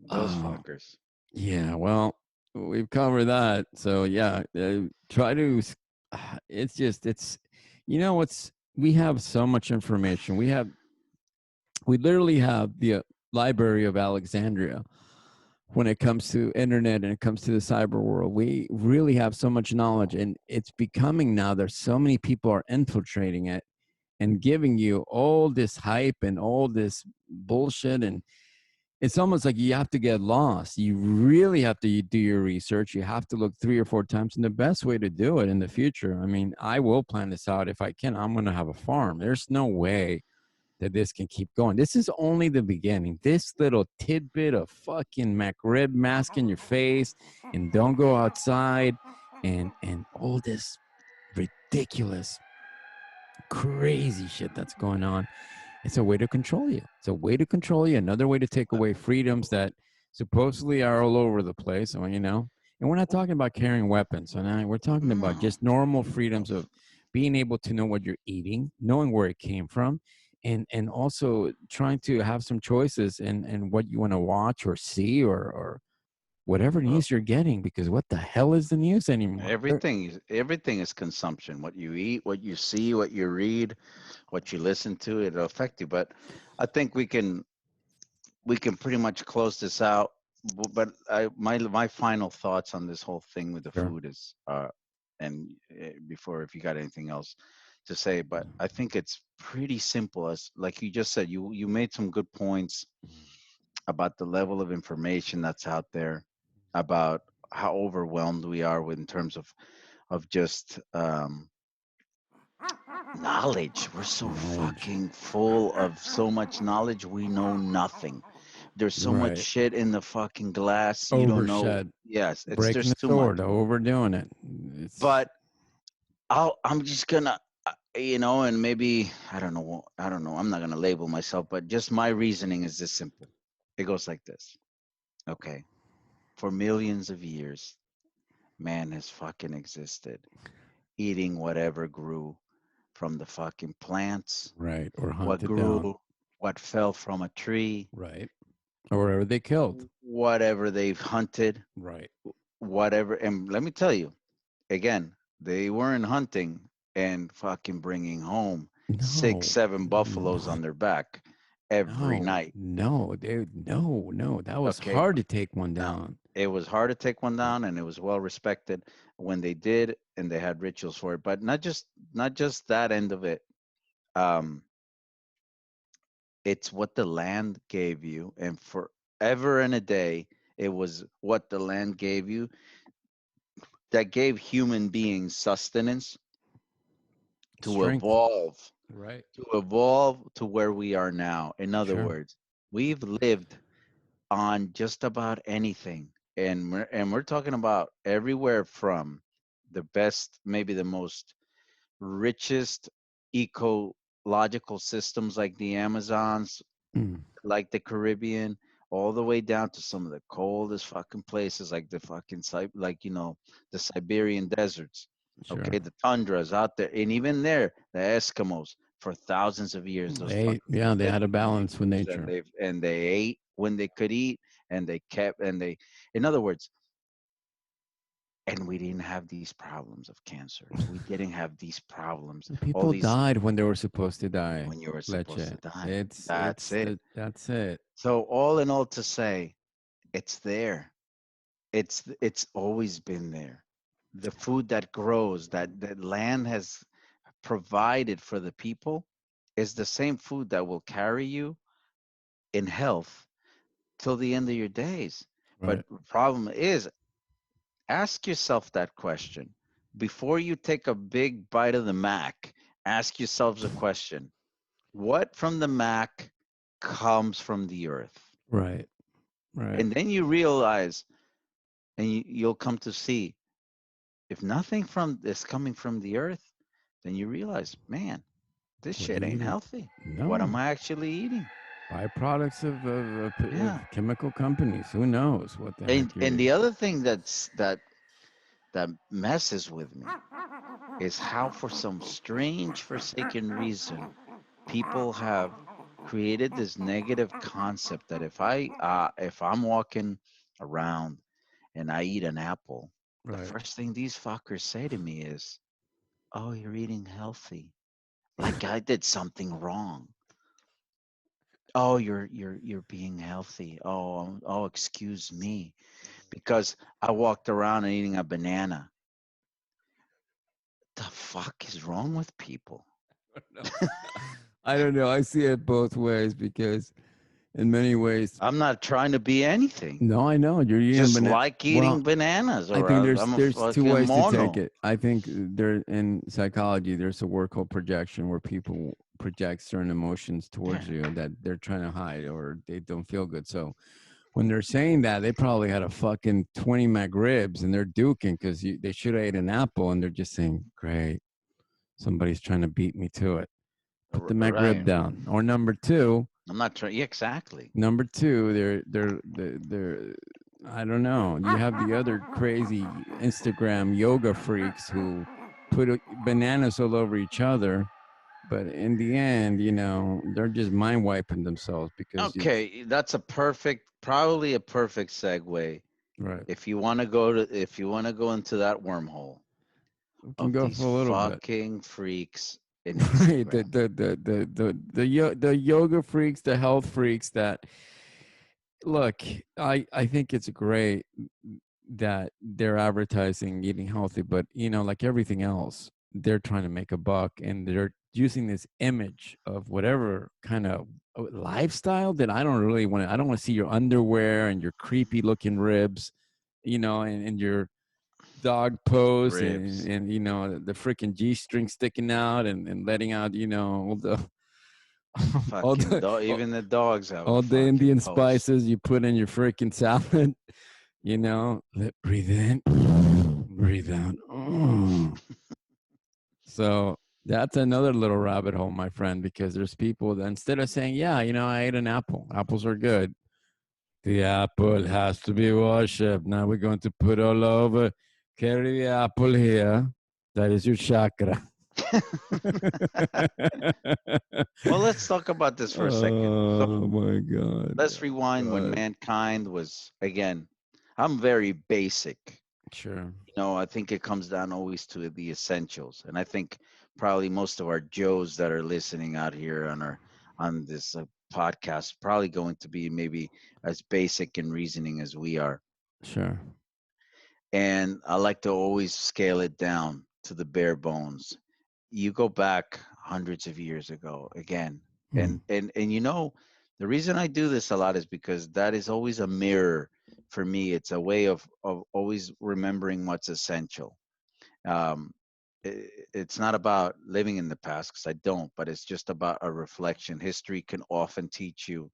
Speaker 2: Those fuckers.
Speaker 1: Yeah, well, we've covered that. So, yeah, try to, we have so much information. We literally have the Library of Alexandria when it comes to internet and it comes to the cyber world. We really have so much knowledge, and it's becoming now there's so many people are infiltrating it and giving you all this hype and all this bullshit, and it's almost like you have to get lost. You really have to do your research. You have to look 3 or 4 times, and the best way to do it in the future, I mean, I will plan this out if I can. I'm going to have a farm. There's no way that this can keep going. This is only the beginning. This little tidbit of fucking McRib mask in your face and don't go outside and all this ridiculous, crazy shit that's going on. It's a way to control you. It's a way to control you. Another way to take away freedoms that supposedly are all over the place. And we're not talking about carrying weapons. And we're talking about just normal freedoms of being able to know what you're eating, knowing where it came from, and also trying to have some choices and what you want to watch or see or whatever news you're getting, because what the hell is the news anymore?
Speaker 2: Everything is consumption. What you eat, what you see, what you read, what you listen to, it'll affect you. But I think we can pretty much close this out. But my final thoughts on this whole thing with the food is and before, if you got anything else to say, but I think it's pretty simple. As like you just said, you made some good points about the level of information that's out there, about how overwhelmed we are with in terms of just knowledge. We're so fucking full of so much knowledge, we know nothing. There's so much
Speaker 1: Right.
Speaker 2: shit in the fucking glass. You don't know.
Speaker 1: Overshed.
Speaker 2: Yes, it's
Speaker 1: Breaking
Speaker 2: there's
Speaker 1: the
Speaker 2: too much.
Speaker 1: sword, overdoing it. It's
Speaker 2: But I'm just gonna, and maybe I don't know. I don't know. I'm not gonna label myself, but just my reasoning is this simple. It goes like this. Okay, for millions of years, man has fucking existed, eating whatever grew from the fucking plants,
Speaker 1: right. Or
Speaker 2: what
Speaker 1: hunted
Speaker 2: grew,
Speaker 1: down.
Speaker 2: what fell from a tree,
Speaker 1: Right. Or wherever they killed.
Speaker 2: whatever they've hunted,
Speaker 1: Right.
Speaker 2: whatever. And let me tell you, again, they weren't hunting and fucking bringing home six,
Speaker 1: No.
Speaker 2: seven buffaloes
Speaker 1: No.
Speaker 2: on their back every
Speaker 1: No.
Speaker 2: night.
Speaker 1: No. No. That was
Speaker 2: Okay.
Speaker 1: hard to take one
Speaker 2: Now,
Speaker 1: down.
Speaker 2: it was hard to take one down and it was well respected when they did, and they had rituals for it. But not just that end of it. Um, it's what the land gave you, and forever and a day, it was what the land gave you that gave human beings sustenance to
Speaker 1: Strength.
Speaker 2: evolve,
Speaker 1: Right.
Speaker 2: to where we are now. In other
Speaker 1: Sure.
Speaker 2: words, we've lived on just about anything, and we're talking about everywhere from the best, maybe the most richest ecological systems like the Amazons,
Speaker 1: Mm,
Speaker 2: like the Caribbean, all the way down to some of the coldest fucking places like the fucking like the Siberian deserts.
Speaker 1: sure.
Speaker 2: Okay, the tundras out there, and even there, the Eskimos for thousands of years. Those fuckers
Speaker 1: Yeah, they
Speaker 2: lived
Speaker 1: had a
Speaker 2: in
Speaker 1: balance with
Speaker 2: igloos, and
Speaker 1: nature.
Speaker 2: they ate when they could eat, and they kept and they, in other words, and we didn't have these problems of cancer. We didn't have these problems. All
Speaker 1: People
Speaker 2: these
Speaker 1: died when they were supposed to die.
Speaker 2: when you were supposed
Speaker 1: Leche.
Speaker 2: to die.
Speaker 1: It's
Speaker 2: That's it.
Speaker 1: the that's it.
Speaker 2: So all in all, to say, it's there. It's always been there. The food that grows, that land has provided for the people, is the same food that will carry you in health till the end of your days. But
Speaker 1: Right.
Speaker 2: the problem is, ask yourself that question before you take a big bite of the mac. Ask yourselves a question: what from the mac comes from the earth?
Speaker 1: Right. Right.
Speaker 2: And then you realize, and you'll come to see, if nothing from is coming from the earth, then you realize, man, this
Speaker 1: What are
Speaker 2: shit
Speaker 1: you
Speaker 2: ain't
Speaker 1: eating?
Speaker 2: healthy. What am
Speaker 1: No.
Speaker 2: I actually eating?
Speaker 1: Byproducts of
Speaker 2: Yeah.
Speaker 1: chemical companies. Who knows what the
Speaker 2: And
Speaker 1: heck you're
Speaker 2: and
Speaker 1: eating?
Speaker 2: the other thing that messes with me is how, for some strange forsaken reason, people have created this negative concept that if I'm walking around and I eat an apple, the
Speaker 1: Right.
Speaker 2: first thing these fuckers say to me is, "Oh, you're eating healthy." Like I did something wrong. Oh, you're being healthy. Oh, excuse me, because I walked around and eating a banana. The fuck is wrong with people?
Speaker 1: No. I don't know. I see it both ways because in many ways,
Speaker 2: I'm not trying to be anything.
Speaker 1: no, I know you're eating
Speaker 2: Just
Speaker 1: banana.
Speaker 2: like
Speaker 1: Well,
Speaker 2: eating bananas,
Speaker 1: I
Speaker 2: or
Speaker 1: think
Speaker 2: I'm a
Speaker 1: there's two
Speaker 2: fucking
Speaker 1: ways to take
Speaker 2: mono.
Speaker 1: it. I think there in psychology there's a word called projection where people project certain emotions towards
Speaker 2: Yeah,
Speaker 1: you that they're trying to hide or they don't feel good. So when they're saying that, they probably had a fucking 20 McRibs and they're duking because they should have ate an apple and they're just saying, "Great, somebody's trying to beat me to it. Put the McRib
Speaker 2: right.
Speaker 1: down." Or number two,
Speaker 2: I'm not trying. Yeah, exactly.
Speaker 1: they're I don't know. You have the other crazy Instagram yoga freaks who put bananas all over each other, but in the end, they're just mind wiping themselves because it's
Speaker 2: Okay, that's probably a perfect segue.
Speaker 1: right.
Speaker 2: If you want to go into that wormhole
Speaker 1: We can
Speaker 2: of
Speaker 1: go
Speaker 2: these
Speaker 1: for a little bit.
Speaker 2: fucking freaks in
Speaker 1: Right,
Speaker 2: Instagram.
Speaker 1: the yoga freaks, the health freaks that look. I think it's great that they're advertising eating healthy, but like everything else, they're trying to make a buck and they're using this image of whatever kind of lifestyle that I don't really want to. I don't want to see your underwear and your creepy looking ribs, and your dog pose and,
Speaker 2: Ribs.
Speaker 1: and the freaking G string sticking out and letting out all the all
Speaker 2: Fucking
Speaker 1: the
Speaker 2: dog. Even the dogs have a
Speaker 1: all the
Speaker 2: fucking
Speaker 1: Indian
Speaker 2: post.
Speaker 1: spices you put in your freaking salad. Breathe in, breathe out. So that's another little rabbit hole, my friend, because there's people that instead of saying, yeah, I ate an apple, apples are good. The apple has to be washed up. Now we're going to put all over. Carry the apple here. That is your chakra.
Speaker 2: Well, let's talk about this for a second. So
Speaker 1: Oh my God.
Speaker 2: let's
Speaker 1: Oh
Speaker 2: rewind when
Speaker 1: God.
Speaker 2: mankind was, again, I'm very basic.
Speaker 1: Sure.
Speaker 2: I think it comes down always to the essentials. And I think probably most of our Joes that are listening out here on this podcast probably going to be maybe as basic in reasoning as we are.
Speaker 1: Sure.
Speaker 2: And I like to always scale it down to the bare bones. You go back hundreds of years ago again,
Speaker 1: Hmm.
Speaker 2: and the reason I do this a lot is because that is always a mirror for me. It's a way of always remembering what's essential. um it's not about living in the past, because I don't, but it's just about a reflection. History can often teach you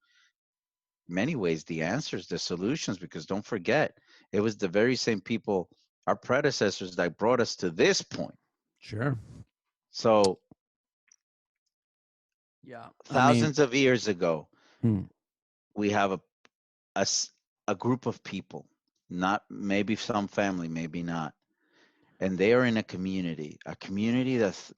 Speaker 2: many ways the answers, the solutions, because don't forget, it was the very same people, our predecessors, that brought us to this point.
Speaker 1: Sure.
Speaker 2: So
Speaker 1: Yeah. I mean,
Speaker 2: thousands of years ago,
Speaker 1: hmm,
Speaker 2: we have a s- a group of people, not maybe some family, maybe not, and they are in a community that's,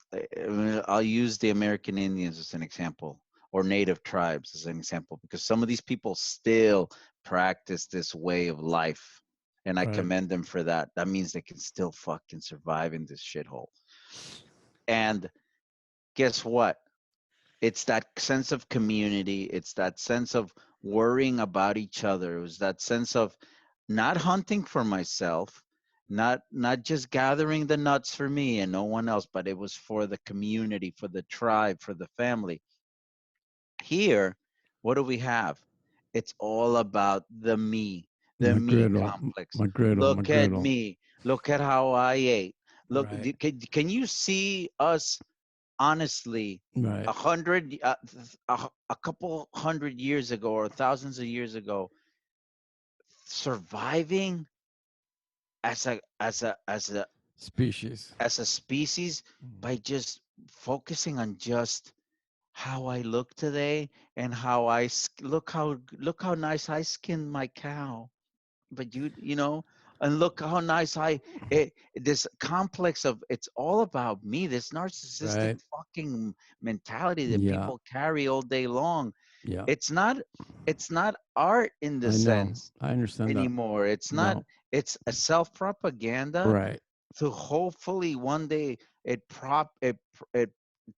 Speaker 2: I'll use the American Indians as an example, or native tribes as an example, because some of these people still practice this way of life, and I
Speaker 1: right.
Speaker 2: commend them for that. That means they can still fucking survive in this shithole. And guess what? It's that sense of community. It's that sense of worrying about each other. It was that sense of not hunting for myself, not just gathering the nuts for me and no one else, but it was for the community, for the tribe, for the family. Here, what do we have? It's all about the
Speaker 1: My
Speaker 2: me
Speaker 1: griddle.
Speaker 2: complex.
Speaker 1: My griddle. My
Speaker 2: Look at
Speaker 1: griddle.
Speaker 2: me. Look at how I ate. Look,
Speaker 1: Right.
Speaker 2: can you see us honestly,
Speaker 1: Right.
Speaker 2: a couple hundred years ago or thousands of years ago, surviving as
Speaker 1: Species.
Speaker 2: a species by just focusing on just how I look today, and how look how nice I skinned my cow. But and look how nice this complex of, it's all about me, this narcissistic
Speaker 1: Right.
Speaker 2: fucking mentality that
Speaker 1: Yeah.
Speaker 2: people carry all day long.
Speaker 1: Yeah.
Speaker 2: It's not art in the
Speaker 1: I know.
Speaker 2: sense
Speaker 1: I understand that.
Speaker 2: anymore. It's not.
Speaker 1: No.
Speaker 2: It's a self propaganda
Speaker 1: Right.
Speaker 2: to hopefully one day it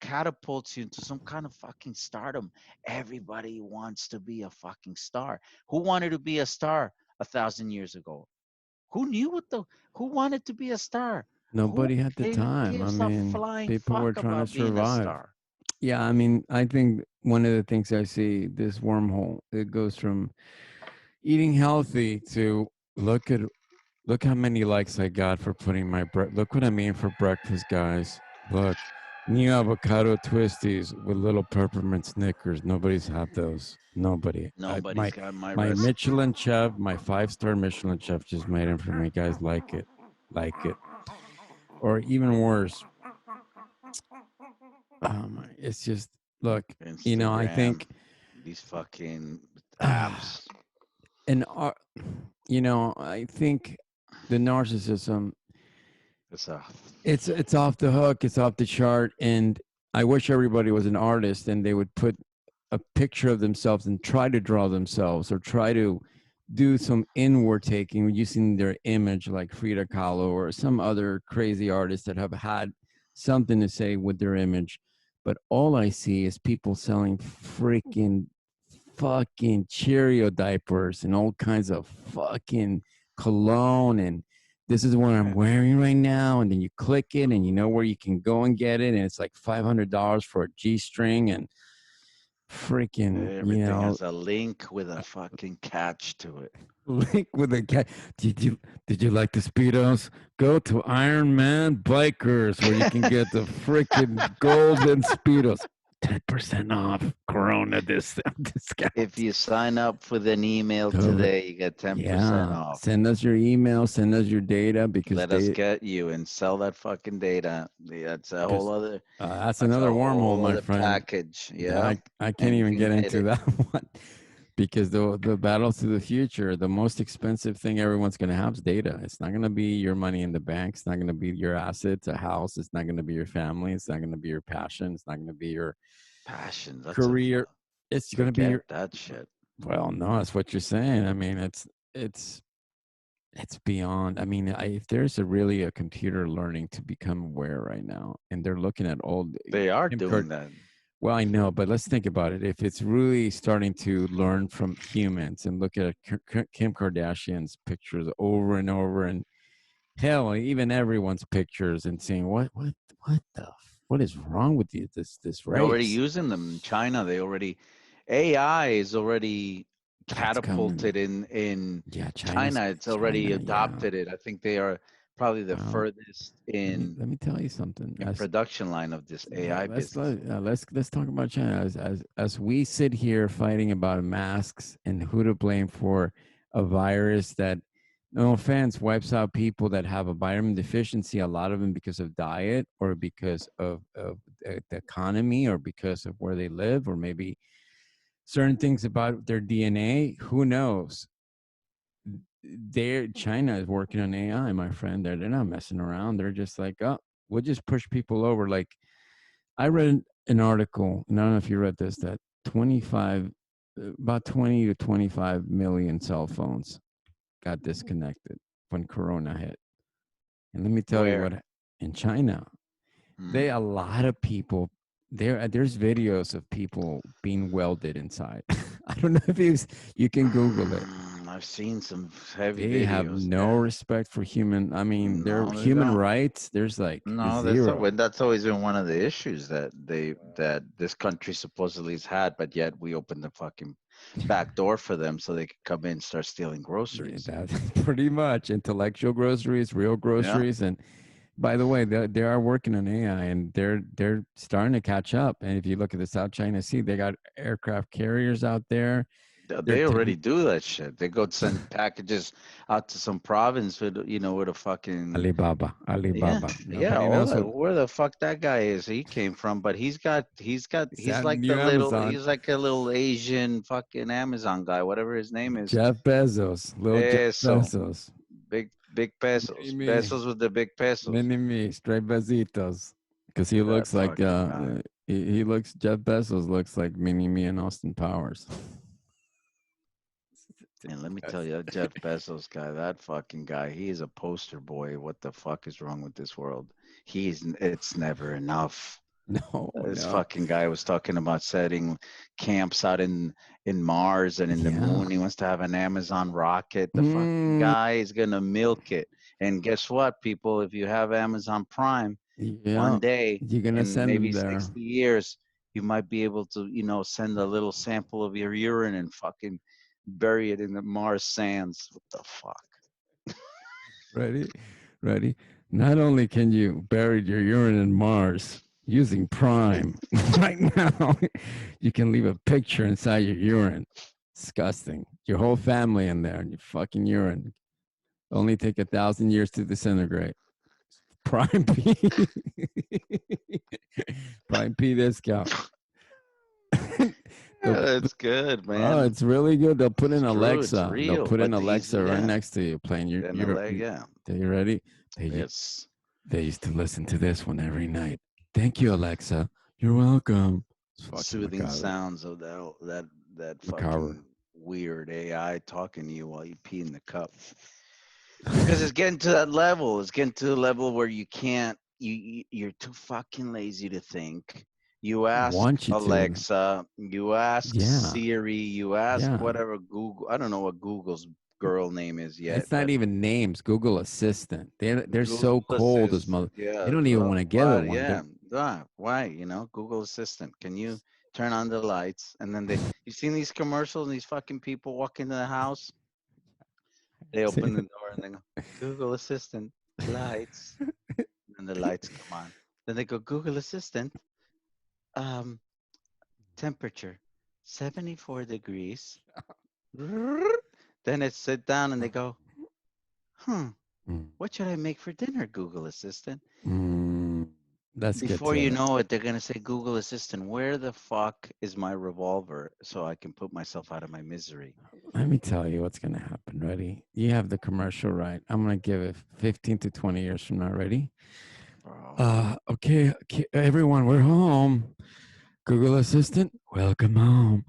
Speaker 2: catapults you into some kind of fucking stardom. Everybody wants to be a fucking star. Who wanted to be a star 1,000 years ago? Who knew who wanted to be a star? Who
Speaker 1: Nobody had the time. I
Speaker 2: gives a
Speaker 1: mean,
Speaker 2: flying
Speaker 1: people were
Speaker 2: fuck
Speaker 1: trying to
Speaker 2: about being a
Speaker 1: survive.
Speaker 2: star?
Speaker 1: Yeah, I mean, I think one of the things I see this wormhole, it goes from eating healthy to look at look how many likes I got for putting look what I mean for breakfast, guys. Look, new avocado twisties with little peppermint Snickers. Nobody's had those. Nobody.
Speaker 2: Nobody's got my
Speaker 1: My
Speaker 2: recipe.
Speaker 1: Michelin chef, my 5-star Michelin chef just made them for me. Guys, like it, or even worse. It's just look. I
Speaker 2: Instagram,
Speaker 1: think,
Speaker 2: these fucking apps.
Speaker 1: and I think the narcissism,
Speaker 2: It's a
Speaker 1: it's off the hook, it's off the chart, and I wish everybody was an artist and they would put a picture of themselves and try to draw themselves or try to do some inward taking using their image, like Frida Kahlo or some other crazy artists that have had something to say with their image. But all I see is people selling freaking fucking Cheerio diapers and all kinds of fucking cologne, and this is what I'm
Speaker 2: yeah.
Speaker 1: wearing right now. And then you click it and you know where you can go and get it. And it's like $500 for a G string and freaking,
Speaker 2: Everything has a link with a fucking catch to it.
Speaker 1: link with a cat. Did you like the Speedos? Go to Iron Man Bikers where you can get the freaking golden Speedos. 10% off Corona discount.
Speaker 2: If you sign up with an email
Speaker 1: COVID.
Speaker 2: today, you get 10%
Speaker 1: Yeah.
Speaker 2: off.
Speaker 1: Send us your email, send us your data because
Speaker 2: Let us get you and sell that fucking data. That's a whole other.
Speaker 1: that's
Speaker 2: That's a
Speaker 1: another wormhole,
Speaker 2: whole
Speaker 1: my
Speaker 2: other
Speaker 1: friend.
Speaker 2: package.
Speaker 1: That
Speaker 2: Yeah,
Speaker 1: I can't
Speaker 2: and you
Speaker 1: even
Speaker 2: can
Speaker 1: get
Speaker 2: get
Speaker 1: into
Speaker 2: it.
Speaker 1: that one because the battle to the future, the most expensive thing everyone's going to have is data. It's not going to be your money in the bank. It's not going to be your assets, a house. It's not going to be your family. It's not going to be your passion. It's not going to be your
Speaker 2: Passion. That's a
Speaker 1: career. It's going to be
Speaker 2: forget
Speaker 1: your.
Speaker 2: that shit.
Speaker 1: Well, no, that's what you're saying. I mean, it's it's beyond. I mean, if there's really a computer learning to become aware right now, and they're looking at old
Speaker 2: They are
Speaker 1: Kim
Speaker 2: doing that.
Speaker 1: well, I know, but let's think about it. If it's really starting to learn from humans and look at Kim Kardashian's pictures over and over, and hell, even everyone's pictures, and saying, what is wrong with you? This
Speaker 2: They're already
Speaker 1: race
Speaker 2: using them in China. They already AI is already
Speaker 1: that's coming.
Speaker 2: catapulted in
Speaker 1: Yeah,
Speaker 2: China. It's already
Speaker 1: China. Yeah.
Speaker 2: adopted it. I think they are probably the
Speaker 1: Well,
Speaker 2: furthest in
Speaker 1: let me tell you something.
Speaker 2: production line of this AI business.
Speaker 1: Let's talk about China as we sit here fighting about masks and who to blame for a virus that, no offense, wipes out people that have a vitamin deficiency. A lot of them because of diet or because of the economy or because of where they live or maybe certain things about their DNA. Who knows? China is working on AI, my friend. They're not messing around. They're just like, oh, we'll just push people over. Like I read an article, and I don't know if you read this, that about 20 to 25 million cell phones got disconnected when Corona hit. And let me tell you
Speaker 2: Where?
Speaker 1: what, in China, a lot of people there's videos of people being welded inside. I don't know if you can Google it.
Speaker 2: I've seen some heavy
Speaker 1: They have
Speaker 2: videos.
Speaker 1: no respect for human. I mean, their
Speaker 2: No, they
Speaker 1: human
Speaker 2: don't.
Speaker 1: rights. There's like
Speaker 2: No,
Speaker 1: zero.
Speaker 2: that's always been one of the issues that this country supposedly has had, but yet we opened the fucking back door for them so they could come in and start stealing
Speaker 1: Yeah,
Speaker 2: groceries.
Speaker 1: that's pretty much intellectual groceries, real
Speaker 2: Yeah.
Speaker 1: groceries. And by the way, they are working on AI, and they're starting to catch up. And if you look at the South China Sea, they got aircraft carriers out there. They're
Speaker 2: They already do that shit. They go send packages out to some province with a fucking
Speaker 1: Alibaba,
Speaker 2: yeah,
Speaker 1: Alibaba.
Speaker 2: yeah.
Speaker 1: Nobody
Speaker 2: All
Speaker 1: knows
Speaker 2: that
Speaker 1: what
Speaker 2: where the fuck that guy is. He came from, but he's
Speaker 1: that
Speaker 2: like
Speaker 1: new Amazon.
Speaker 2: he's like a little Asian fucking Amazon guy, whatever his name is.
Speaker 1: Jeff Bezos, little Jeff
Speaker 2: Peso.
Speaker 1: Bezos.
Speaker 2: Big
Speaker 1: Mini
Speaker 2: pesos.
Speaker 1: me,
Speaker 2: Pesos with the big pesos.
Speaker 1: mini me, straight besitos. Because he
Speaker 2: That
Speaker 1: looks like
Speaker 2: fucking guy.
Speaker 1: he looks Jeff Bezos looks like Mini Me and Austin Powers.
Speaker 2: And let me tell you, that Jeff Bezos guy, that fucking guy, he is a poster boy. What the fuck is wrong with this world? It's never enough.
Speaker 1: No,
Speaker 2: This
Speaker 1: no.
Speaker 2: fucking guy was talking about setting camps out in Mars and in the
Speaker 1: Yeah.
Speaker 2: moon. He wants to have an Amazon rocket. The fucking
Speaker 1: Mm,
Speaker 2: guy is gonna milk it. And guess what, people? If you have Amazon Prime,
Speaker 1: yeah.
Speaker 2: one day
Speaker 1: You're gonna
Speaker 2: in
Speaker 1: send them
Speaker 2: maybe
Speaker 1: there.
Speaker 2: 60 years, you might be able to, send a little sample of your urine and fucking bury it in the Mars sands. What the fuck?
Speaker 1: Ready? Ready? Not only can you bury your urine in Mars using Prime right now, you can leave a picture inside your urine. Disgusting. Your whole family in there and your fucking urine. Only take 1,000 years to disintegrate. Prime P. Prime P discount.
Speaker 2: Yeah,
Speaker 1: They'll
Speaker 2: that's good,
Speaker 1: Oh,
Speaker 2: man.
Speaker 1: it's really good. They'll put
Speaker 2: It's
Speaker 1: in
Speaker 2: true. It's
Speaker 1: Alexa. They'll
Speaker 2: real.
Speaker 1: put in
Speaker 2: But he's
Speaker 1: Alexa right
Speaker 2: yeah.
Speaker 1: next to you, playing
Speaker 2: Then the leg, yeah.
Speaker 1: Are you ready?
Speaker 2: Yes.
Speaker 1: They used to listen to this one every night. Thank you, Alexa. You're welcome. It's fucking
Speaker 2: Soothing
Speaker 1: macabre.
Speaker 2: sounds of that
Speaker 1: Macabre.
Speaker 2: fucking weird AI talking to you while you pee in the cup. Because it's getting to that level. It's getting to the level where you can't. You're too fucking lazy to think. You ask
Speaker 1: Want you to?
Speaker 2: Alexa. You ask
Speaker 1: Yeah,
Speaker 2: Siri. You ask
Speaker 1: yeah.
Speaker 2: whatever Google. I don't know what Google's girl name is yet,
Speaker 1: It's not
Speaker 2: but
Speaker 1: even names. Google Assistant. They're so
Speaker 2: Google
Speaker 1: cold as
Speaker 2: Assistant.
Speaker 1: mother. They
Speaker 2: Yeah.
Speaker 1: don't even want to give it
Speaker 2: What?
Speaker 1: one.
Speaker 2: Yeah. Why? Google Assistant. Can you turn on the lights? And then you seen these commercials? These fucking people walk into the house. They open the door and they go, Google Assistant, lights. And the lights come on. Then they go, Google Assistant, um, temperature 74 degrees. Then it sit down and they go,
Speaker 1: Mm.
Speaker 2: what should I make for dinner, Google Assistant?
Speaker 1: Mm. Let's get
Speaker 2: Before
Speaker 1: to
Speaker 2: you
Speaker 1: it.
Speaker 2: know it, they're going to say, Google Assistant, where the fuck is my revolver so I can put myself out of my misery?
Speaker 1: Let me tell you what's going to happen. Ready? You have the commercial right. I'm going to give it 15 to 20 years from now. Ready?
Speaker 2: Bro.
Speaker 1: Okay, everyone, we're home. Google Assistant, welcome home.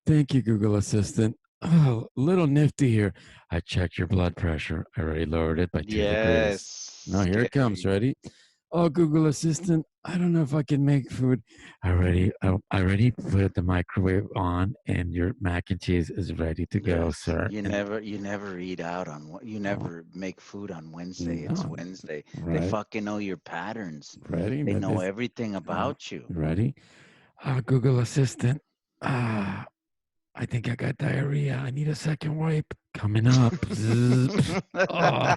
Speaker 1: Thank you, Google Assistant. Oh, a little nifty here. I checked your blood pressure. I already lowered it by 2 degrees. Now
Speaker 2: Yes.
Speaker 1: here it comes.
Speaker 2: Scary.
Speaker 1: Ready? Oh, Google Assistant. I don't know if I can make food. I already put the microwave on, and your mac and cheese is ready to go,
Speaker 2: Yes.
Speaker 1: sir. And
Speaker 2: You never eat out on you
Speaker 1: oh,
Speaker 2: never make food on Wednesday. It's
Speaker 1: no,
Speaker 2: Wednesday. They
Speaker 1: right,
Speaker 2: fucking know your patterns.
Speaker 1: ready.
Speaker 2: They
Speaker 1: But
Speaker 2: know
Speaker 1: this,
Speaker 2: everything
Speaker 1: uh,
Speaker 2: about you.
Speaker 1: ready. Google Assistant. I think I got diarrhea. I need a second wipe. Coming up. Oh.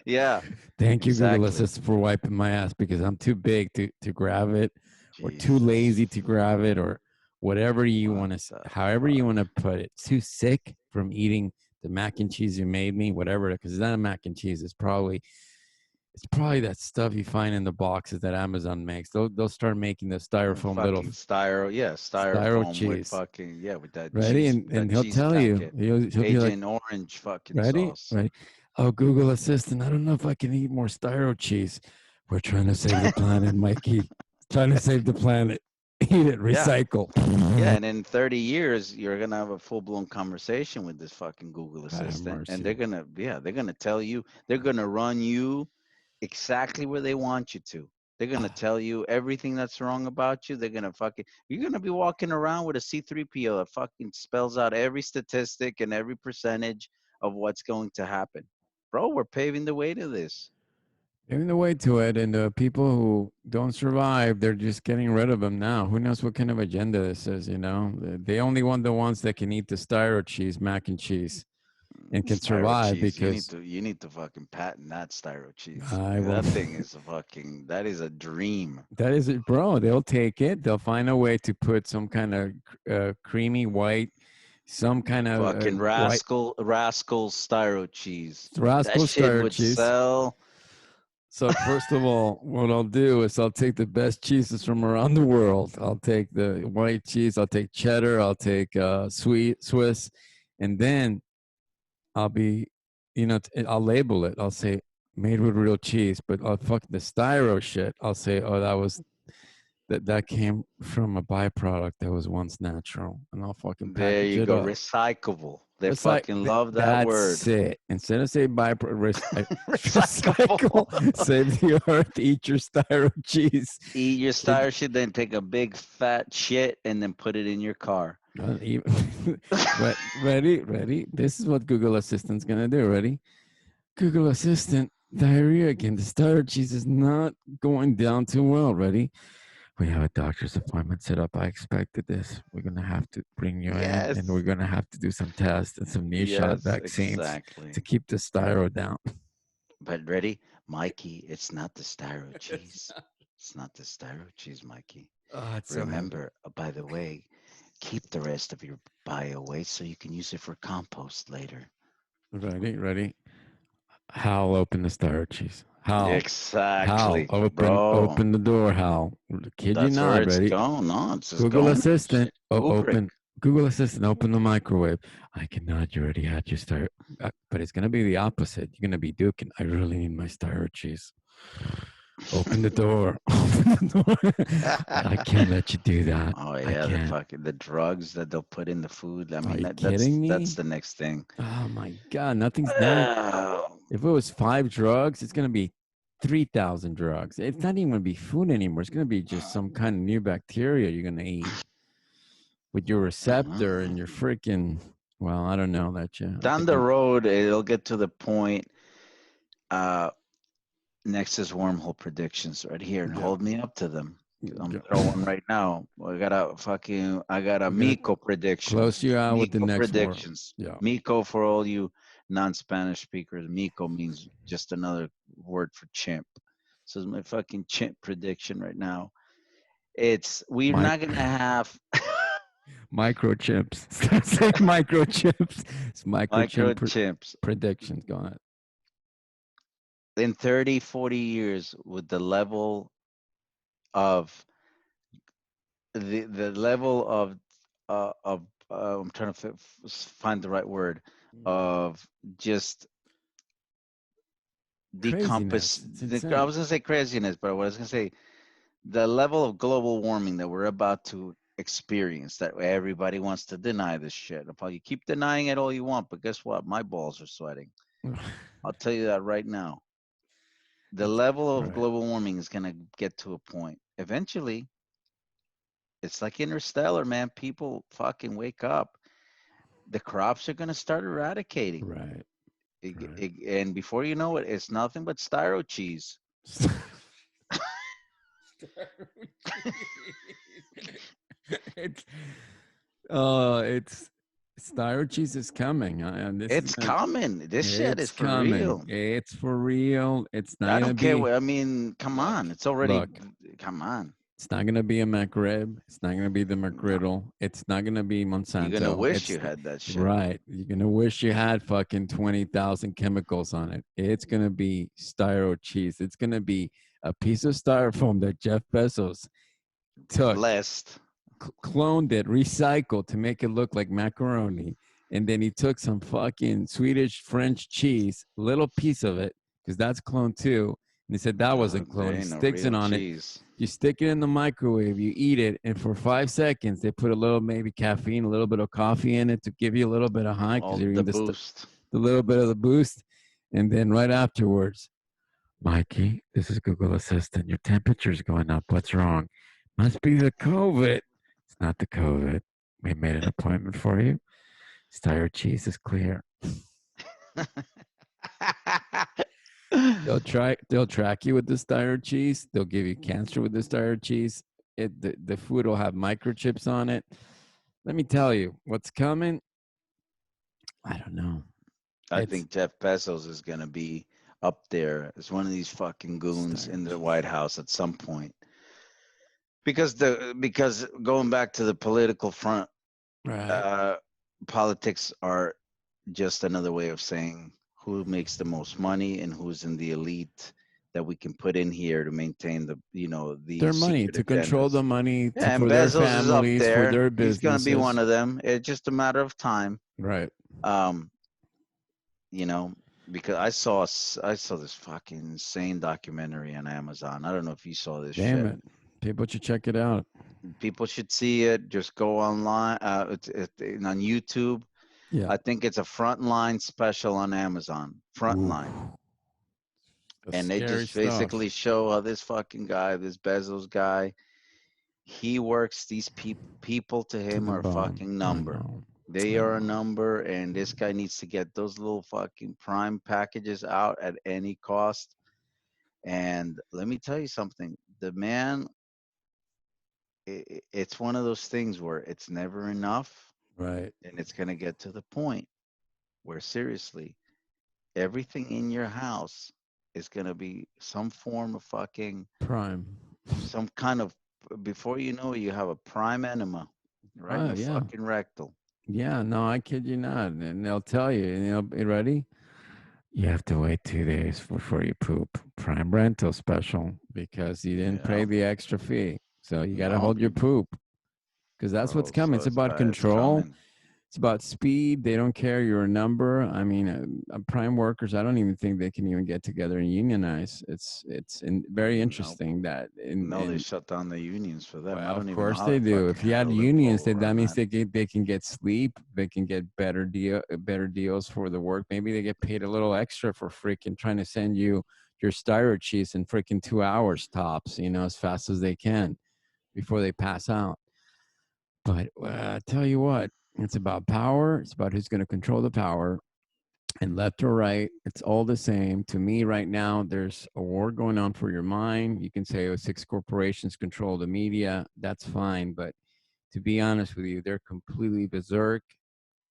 Speaker 2: Yeah,
Speaker 1: Thank you, Google
Speaker 2: exactly.
Speaker 1: Assistant, for wiping my ass because I'm too big to grab it, or too
Speaker 2: Jesus.
Speaker 1: lazy to grab it, or whatever you
Speaker 2: What
Speaker 1: want to,
Speaker 2: the
Speaker 1: however you
Speaker 2: fuck?
Speaker 1: want to put it. Too sick from eating the mac and cheese you made me, whatever, because it's not a mac and cheese. It's probably that stuff you find in the boxes that Amazon makes. They'll start making the styrofoam little
Speaker 2: Fucking
Speaker 1: styro
Speaker 2: styrofoam with
Speaker 1: cheese.
Speaker 2: fucking with
Speaker 1: Ready? And
Speaker 2: that
Speaker 1: he'll
Speaker 2: cheese
Speaker 1: tell you.
Speaker 2: packet,
Speaker 1: He'll be like,
Speaker 2: Agent Orange fucking
Speaker 1: ready?
Speaker 2: sauce.
Speaker 1: Ready? Oh, Google Assistant, I don't know if I can eat more styro cheese. We're trying to save the planet, Mikey. Trying to save the planet. Eat it,
Speaker 2: Yeah,
Speaker 1: recycle.
Speaker 2: yeah, and in 30 years, you're gonna have a full blown conversation with this fucking Google
Speaker 1: God have
Speaker 2: Assistant, and
Speaker 1: mercy.
Speaker 2: they're gonna tell you, they're gonna run you exactly where they want you to. They're gonna tell you everything that's wrong about you. They're gonna fucking you're gonna be walking around with a C3PO that fucking spells out every statistic and every percentage of what's going to happen. Bro, we're paving the way to this.
Speaker 1: Giving the way to it, and the people who don't survive, they're just getting rid of them now. Who knows what kind of agenda this is, you know? They only want the ones that can eat the styro cheese, mac and cheese, and can
Speaker 2: Styro
Speaker 1: survive
Speaker 2: cheese.
Speaker 1: because
Speaker 2: You need to fucking patent that styro cheese.
Speaker 1: I will.
Speaker 2: That thing is a fucking that is a dream.
Speaker 1: That is it, bro. They'll take it. They'll find a way to put some kind of creamy white, some kind of
Speaker 2: Fucking
Speaker 1: white
Speaker 2: rascal styro cheese. That
Speaker 1: rascal
Speaker 2: shit
Speaker 1: starter
Speaker 2: would
Speaker 1: cheese.
Speaker 2: sell.
Speaker 1: So first of all, what I'll do is I'll take the best cheeses from around the world. I'll take the white cheese. I'll take cheddar. I'll take sweet Swiss, and then I'll be, I'll label it. I'll say made with real cheese, but I'll fuck the styro shit. I'll say, oh, that came from a byproduct that was once natural, and I'll fucking
Speaker 2: There
Speaker 1: package
Speaker 2: you
Speaker 1: it
Speaker 2: go.
Speaker 1: up.
Speaker 2: Recyclable. They
Speaker 1: It's like
Speaker 2: fucking love that
Speaker 1: that's
Speaker 2: word.
Speaker 1: it. Instead of say byproduct,
Speaker 2: Recyclable.
Speaker 1: recycle, save the earth, eat your styro cheese.
Speaker 2: Eat your
Speaker 1: Kid,
Speaker 2: styro shit, then take a big fat shit and then put it in your car.
Speaker 1: not even. Ready. This is what Google Assistant's gonna do. Ready? Google Assistant, diarrhea again. The styro cheese is not going down too well. Ready? We have a doctor's appointment set up. I expected this. We're going to have to bring you in, and we're
Speaker 2: Yes.
Speaker 1: going to have to do some tests and some knee shot
Speaker 2: Yes,
Speaker 1: vaccines to
Speaker 2: exactly.
Speaker 1: keep the styro down.
Speaker 2: But ready? Mikey, it's not the styro
Speaker 1: It's
Speaker 2: cheese. It's not the styro cheese, Mikey.
Speaker 1: it's so heavy.
Speaker 2: Remember, by the way, keep the rest of your bio waste so you can use it for compost later.
Speaker 1: Ready? Hal, open the styro cheese. Hal,
Speaker 2: Exactly,
Speaker 1: open,
Speaker 2: bro.
Speaker 1: open the door. Hal, kid you
Speaker 2: That's where
Speaker 1: not.
Speaker 2: it's
Speaker 1: Ready?
Speaker 2: going. No, it's just
Speaker 1: Google
Speaker 2: going.
Speaker 1: Assistant,
Speaker 2: Shit. Kubrick.
Speaker 1: open. Google Assistant, open the microwave. I cannot. You already had your styro, but it's gonna be the opposite. You're gonna be duking. I really need my styro cheese. Open the door. Open the door. I can't let you do that.
Speaker 2: Oh
Speaker 1: I
Speaker 2: yeah,
Speaker 1: can't.
Speaker 2: the drugs that they'll put in the food. I
Speaker 1: Are
Speaker 2: mean
Speaker 1: you kidding
Speaker 2: that's
Speaker 1: me?
Speaker 2: the next thing.
Speaker 1: Oh my God. Nothing's not.
Speaker 2: Oh,
Speaker 1: If it was 5 drugs, it's going to be 3,000 drugs. It's not even going to be food anymore. It's going to be just some kind of new bacteria you're going to eat with your receptor and your freaking, well, I don't know that you. I
Speaker 2: down
Speaker 1: think
Speaker 2: the
Speaker 1: you.
Speaker 2: road, it'll get to the point. Uh, Nexus Wormhole predictions right here, and
Speaker 1: Yeah.
Speaker 2: hold me up to them. 'Cause I'm
Speaker 1: Yeah.
Speaker 2: throwing right now. I got a
Speaker 1: We're going to
Speaker 2: Miko
Speaker 1: close
Speaker 2: predictions.
Speaker 1: you out with the
Speaker 2: Miko
Speaker 1: next war.
Speaker 2: predictions.
Speaker 1: Yeah.
Speaker 2: Miko for all you non-Spanish speakers. Miko means just another word for chimp. So it's my fucking chimp prediction right now. we're
Speaker 1: My
Speaker 2: not gonna have
Speaker 1: microchips. Stop saying microchips. It's
Speaker 2: microchips
Speaker 1: predictions. Go on.
Speaker 2: in 30, 40 years with the level of the level of I'm trying to find the right word of just decompass.
Speaker 1: Craziness. It's
Speaker 2: I
Speaker 1: insane.
Speaker 2: was gonna say craziness, but what I was gonna say, the level of global warming that we're about to experience, that everybody wants to deny this shit. You keep denying it all you want, but guess what? My balls are sweating. I'll tell you that right now. The
Speaker 1: It's
Speaker 2: level of
Speaker 1: right.
Speaker 2: global warming is gonna get to a point. Eventually, it's like Interstellar, man. People fucking wake up. The crops are gonna start eradicating.
Speaker 1: Right. Right.
Speaker 2: And before you know it, it's nothing but styro cheese.
Speaker 1: it's it's styro cheese is coming, and this is
Speaker 2: It's
Speaker 1: gonna.
Speaker 2: coming. This shit is
Speaker 1: It's
Speaker 2: for
Speaker 1: coming.
Speaker 2: real.
Speaker 1: It's for real. It's not
Speaker 2: I
Speaker 1: gonna
Speaker 2: don't care
Speaker 1: be.
Speaker 2: what, I mean, come
Speaker 1: Look,
Speaker 2: on. It's already,
Speaker 1: look.
Speaker 2: come on.
Speaker 1: It's not gonna be a McRib. It's not gonna be the
Speaker 2: No.
Speaker 1: McGriddle. It's not gonna be
Speaker 2: You're gonna
Speaker 1: Monsanto.
Speaker 2: wish you
Speaker 1: It's
Speaker 2: had that shit.
Speaker 1: right. You're gonna wish you had fucking 20,000 chemicals on it. It's gonna be styro cheese. It's gonna be a piece of styrofoam that Jeff Bezos took,
Speaker 2: Blessed.
Speaker 1: cloned it, recycled to make it look like macaroni. And then he took some fucking Swedish French cheese, little piece of it, because that's cloned too. And he said that
Speaker 2: No,
Speaker 1: wasn't
Speaker 2: there
Speaker 1: cloned. He
Speaker 2: ain't no
Speaker 1: sticks it
Speaker 2: real
Speaker 1: on it.
Speaker 2: cheese.
Speaker 1: You stick it in the microwave, you eat it, and for 5 seconds, they put a little maybe caffeine, a little bit of coffee in it to give you a little bit of high because
Speaker 2: All
Speaker 1: you're
Speaker 2: the
Speaker 1: eating
Speaker 2: boost.
Speaker 1: the little bit of the boost. And then right afterwards, Mikey, this is Google Assistant. Your temperature's going up. What's wrong? Must be the COVID. It's not the COVID. We made an appointment for you. Styro cheese is clear. They'll track you with the styro cheese. They'll give you cancer with the styro cheese. The food will have microchips on it. Let me tell you, what's coming? I don't know.
Speaker 2: I
Speaker 1: It's
Speaker 2: think Jeff Bezos is gonna be up there as one of these fucking goons
Speaker 1: styro
Speaker 2: in the
Speaker 1: cheese.
Speaker 2: White House at some point. Because going back to the political front,
Speaker 1: Right.
Speaker 2: uh, politics are just another way of saying who makes the most money and who's in the elite that we can put in here to maintain the
Speaker 1: Their money
Speaker 2: secret
Speaker 1: to control
Speaker 2: agendas.
Speaker 1: the money
Speaker 2: Yeah, and
Speaker 1: for their
Speaker 2: Bezos is up
Speaker 1: families, for
Speaker 2: there.
Speaker 1: their
Speaker 2: He's gonna be one
Speaker 1: businesses.
Speaker 2: of them. It's just a matter of time.
Speaker 1: Right.
Speaker 2: Um, you know, because I saw this fucking insane documentary on Amazon. I don't know if you saw this
Speaker 1: Damn
Speaker 2: shit.
Speaker 1: it. People should check it out.
Speaker 2: People should see it. Just go online, on YouTube.
Speaker 1: Yeah.
Speaker 2: I think it's a frontline special on Amazon.
Speaker 1: Ooh,
Speaker 2: Frontline.
Speaker 1: that's
Speaker 2: And they
Speaker 1: scary
Speaker 2: just
Speaker 1: stuff.
Speaker 2: basically show how this fucking guy, this Bezos guy, he works these people to
Speaker 1: To
Speaker 2: him
Speaker 1: the
Speaker 2: are a
Speaker 1: bone.
Speaker 2: fucking
Speaker 1: I
Speaker 2: number.
Speaker 1: know.
Speaker 2: They
Speaker 1: I
Speaker 2: are a
Speaker 1: know.
Speaker 2: number, and this guy needs to get those little fucking prime packages out at any cost. And let me tell you something, the man, it's one of those things where it's never enough,
Speaker 1: Right.
Speaker 2: and it's going to get to the point where seriously, everything in your house is going to be some form of fucking,
Speaker 1: Prime.
Speaker 2: some kind of, before you know it, you have a prime enema right in
Speaker 1: Oh,
Speaker 2: the
Speaker 1: yeah.
Speaker 2: fucking rectal.
Speaker 1: Yeah. No, I kid you not. And they'll tell you, you ready? You have to wait 2 days before you poop. Prime rental special because you didn't pay
Speaker 2: Yeah.
Speaker 1: the extra fee. So you got to
Speaker 2: No,
Speaker 1: hold your poop because that's what's
Speaker 2: bro.
Speaker 1: coming.
Speaker 2: So
Speaker 1: It's about
Speaker 2: it's
Speaker 1: control.
Speaker 2: coming.
Speaker 1: It's about speed. They don't care your number. I mean, prime workers. I don't even think they can even get together and unionize. It's very
Speaker 2: No,
Speaker 1: interesting that
Speaker 2: no, they
Speaker 1: in
Speaker 2: shut down the unions for them. I
Speaker 1: well, of
Speaker 2: don't even know
Speaker 1: course
Speaker 2: how
Speaker 1: they
Speaker 2: to
Speaker 1: do.
Speaker 2: fucking
Speaker 1: If you had
Speaker 2: have a
Speaker 1: unions,
Speaker 2: loophole
Speaker 1: that
Speaker 2: around
Speaker 1: means
Speaker 2: that.
Speaker 1: they can get sleep. They can get better deals for the work. Maybe they get paid a little extra for freaking trying to send you your styro cheese in freaking 2 hours tops. As fast as they can before they pass out. But I tell you what, it's about power. It's about who's going to control the power. And left or right, it's all the same. To me, right now, there's a war going on for your mind. You can say, oh, 6 corporations control the media. That's fine. But to be honest with you, they're completely berserk.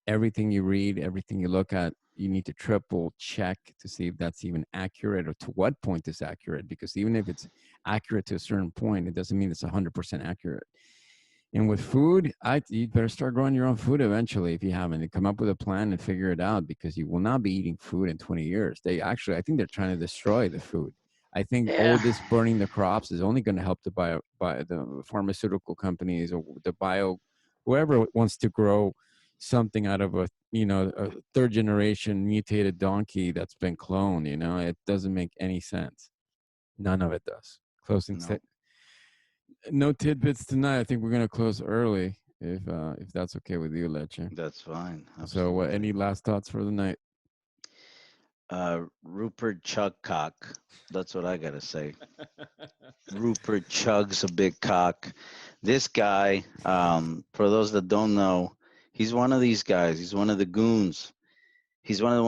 Speaker 1: everything you read, everything you look at, you need to triple check to see if that's even accurate or to what point is accurate. Because even if it's accurate to a certain point, it doesn't mean it's 100% accurate. And with food, you better start growing your own food eventually if you haven't. And come up with a plan and figure it out, because you will not be eating food in 20 years. I think they're trying to destroy the food. I think all
Speaker 2: Yeah.
Speaker 1: this burning the crops is only going to help the pharmaceutical companies or the whoever wants to grow something out of a third generation mutated donkey that's been cloned. It doesn't make any sense. None of it does. Closing
Speaker 2: No,
Speaker 1: no tidbits tonight. I think we're gonna close early if that's okay with you, Leche.
Speaker 2: that's fine.
Speaker 1: So,
Speaker 2: Absolutely.
Speaker 1: any last thoughts for the night?
Speaker 2: Rupert Chugcock. That's what I gotta say. Rupert chugs a big cock. This guy, for those that don't know, he's one of these guys. He's one of the goons. He's one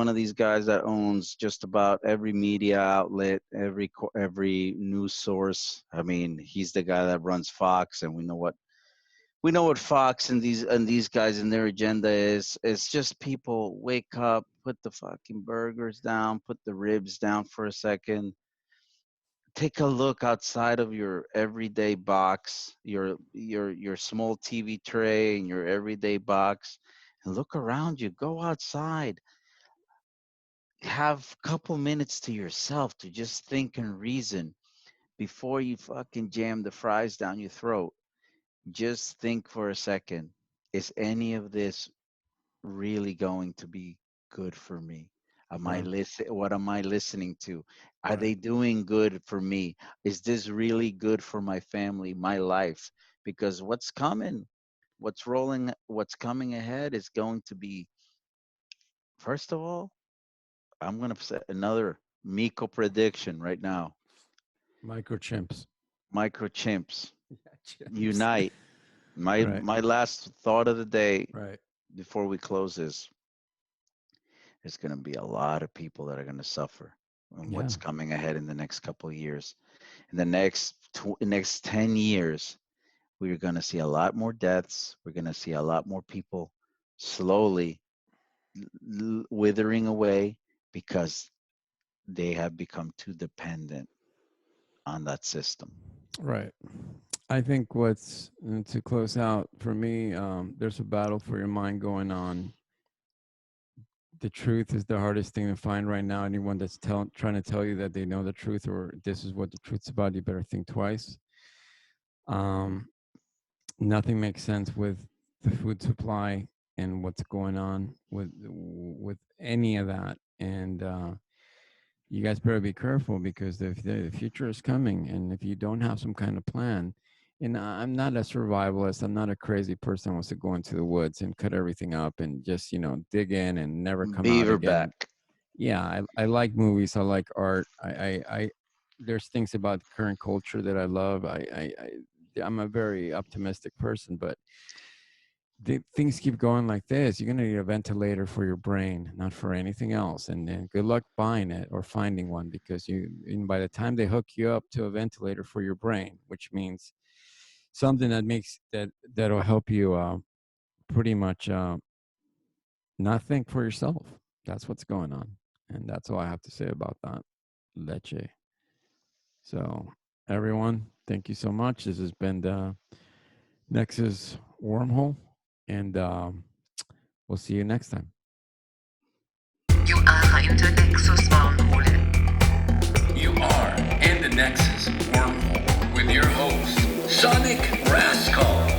Speaker 2: of these guys that owns just about every media outlet, every news source. I mean, he's the guy that runs Fox, and we know what Fox and these guys and their agenda is. It's just people wake up, put the fucking burgers down, put the ribs down for a second, take a look outside of your everyday box, your small TV tray and your everyday box, and look around you. Go outside. Have a couple minutes to yourself to just think and reason before you fucking jam the fries down your throat. Just think for a second. Is any of this really going to be good for me?
Speaker 1: Right,
Speaker 2: What am I listening to? Are
Speaker 1: right,
Speaker 2: they doing good for me? Is this really good for my family, my life? Because what's coming ahead is going to be, first of all, I'm going to set another Miko prediction right now.
Speaker 1: microchimps.
Speaker 2: Microchimps
Speaker 1: Chimps.
Speaker 2: unite. My
Speaker 1: Right,
Speaker 2: my last thought of the day
Speaker 1: right.
Speaker 2: before we close is, there's going to be a lot of people that are going to suffer on
Speaker 1: Yeah,
Speaker 2: what's coming ahead in the next couple of years. In the next 10 years, we're going to see a lot more deaths. We're going to see a lot more people slowly withering away because they have become too dependent on that system.
Speaker 1: right. I think what's to close out for me. There's a battle for your mind going on. The truth is the hardest thing to find right now. Anyone that's trying to tell you that they know the truth or this is what the truth's about, you better think twice. Um, Nothing makes sense with the food supply and what's going on with any of that. And you guys better be careful, because the future is coming, and if you don't have some kind of plan. And I'm not a survivalist. I'm not a crazy person who wants to go into the woods and cut everything up and just dig in and never come out again.
Speaker 2: Beaverback.
Speaker 1: Yeah, I like movies. I like art. I there's things about current culture that I love. I'm a very optimistic person, but things keep going like this, you're going to need a ventilator for your brain, not for anything else. And then good luck buying it or finding one, because by the time they hook you up to a ventilator for your brain, which means something that'll help you pretty much not think for yourself. That's what's going on. And that's all I have to say about that. Leche. So everyone, thank you so much. This has been the Nexus Wormhole, and we'll see you next time.
Speaker 3: You are in the Nexus Wormhole.
Speaker 4: You are in the Nexus Wormhole with your host, Sonic Rascal.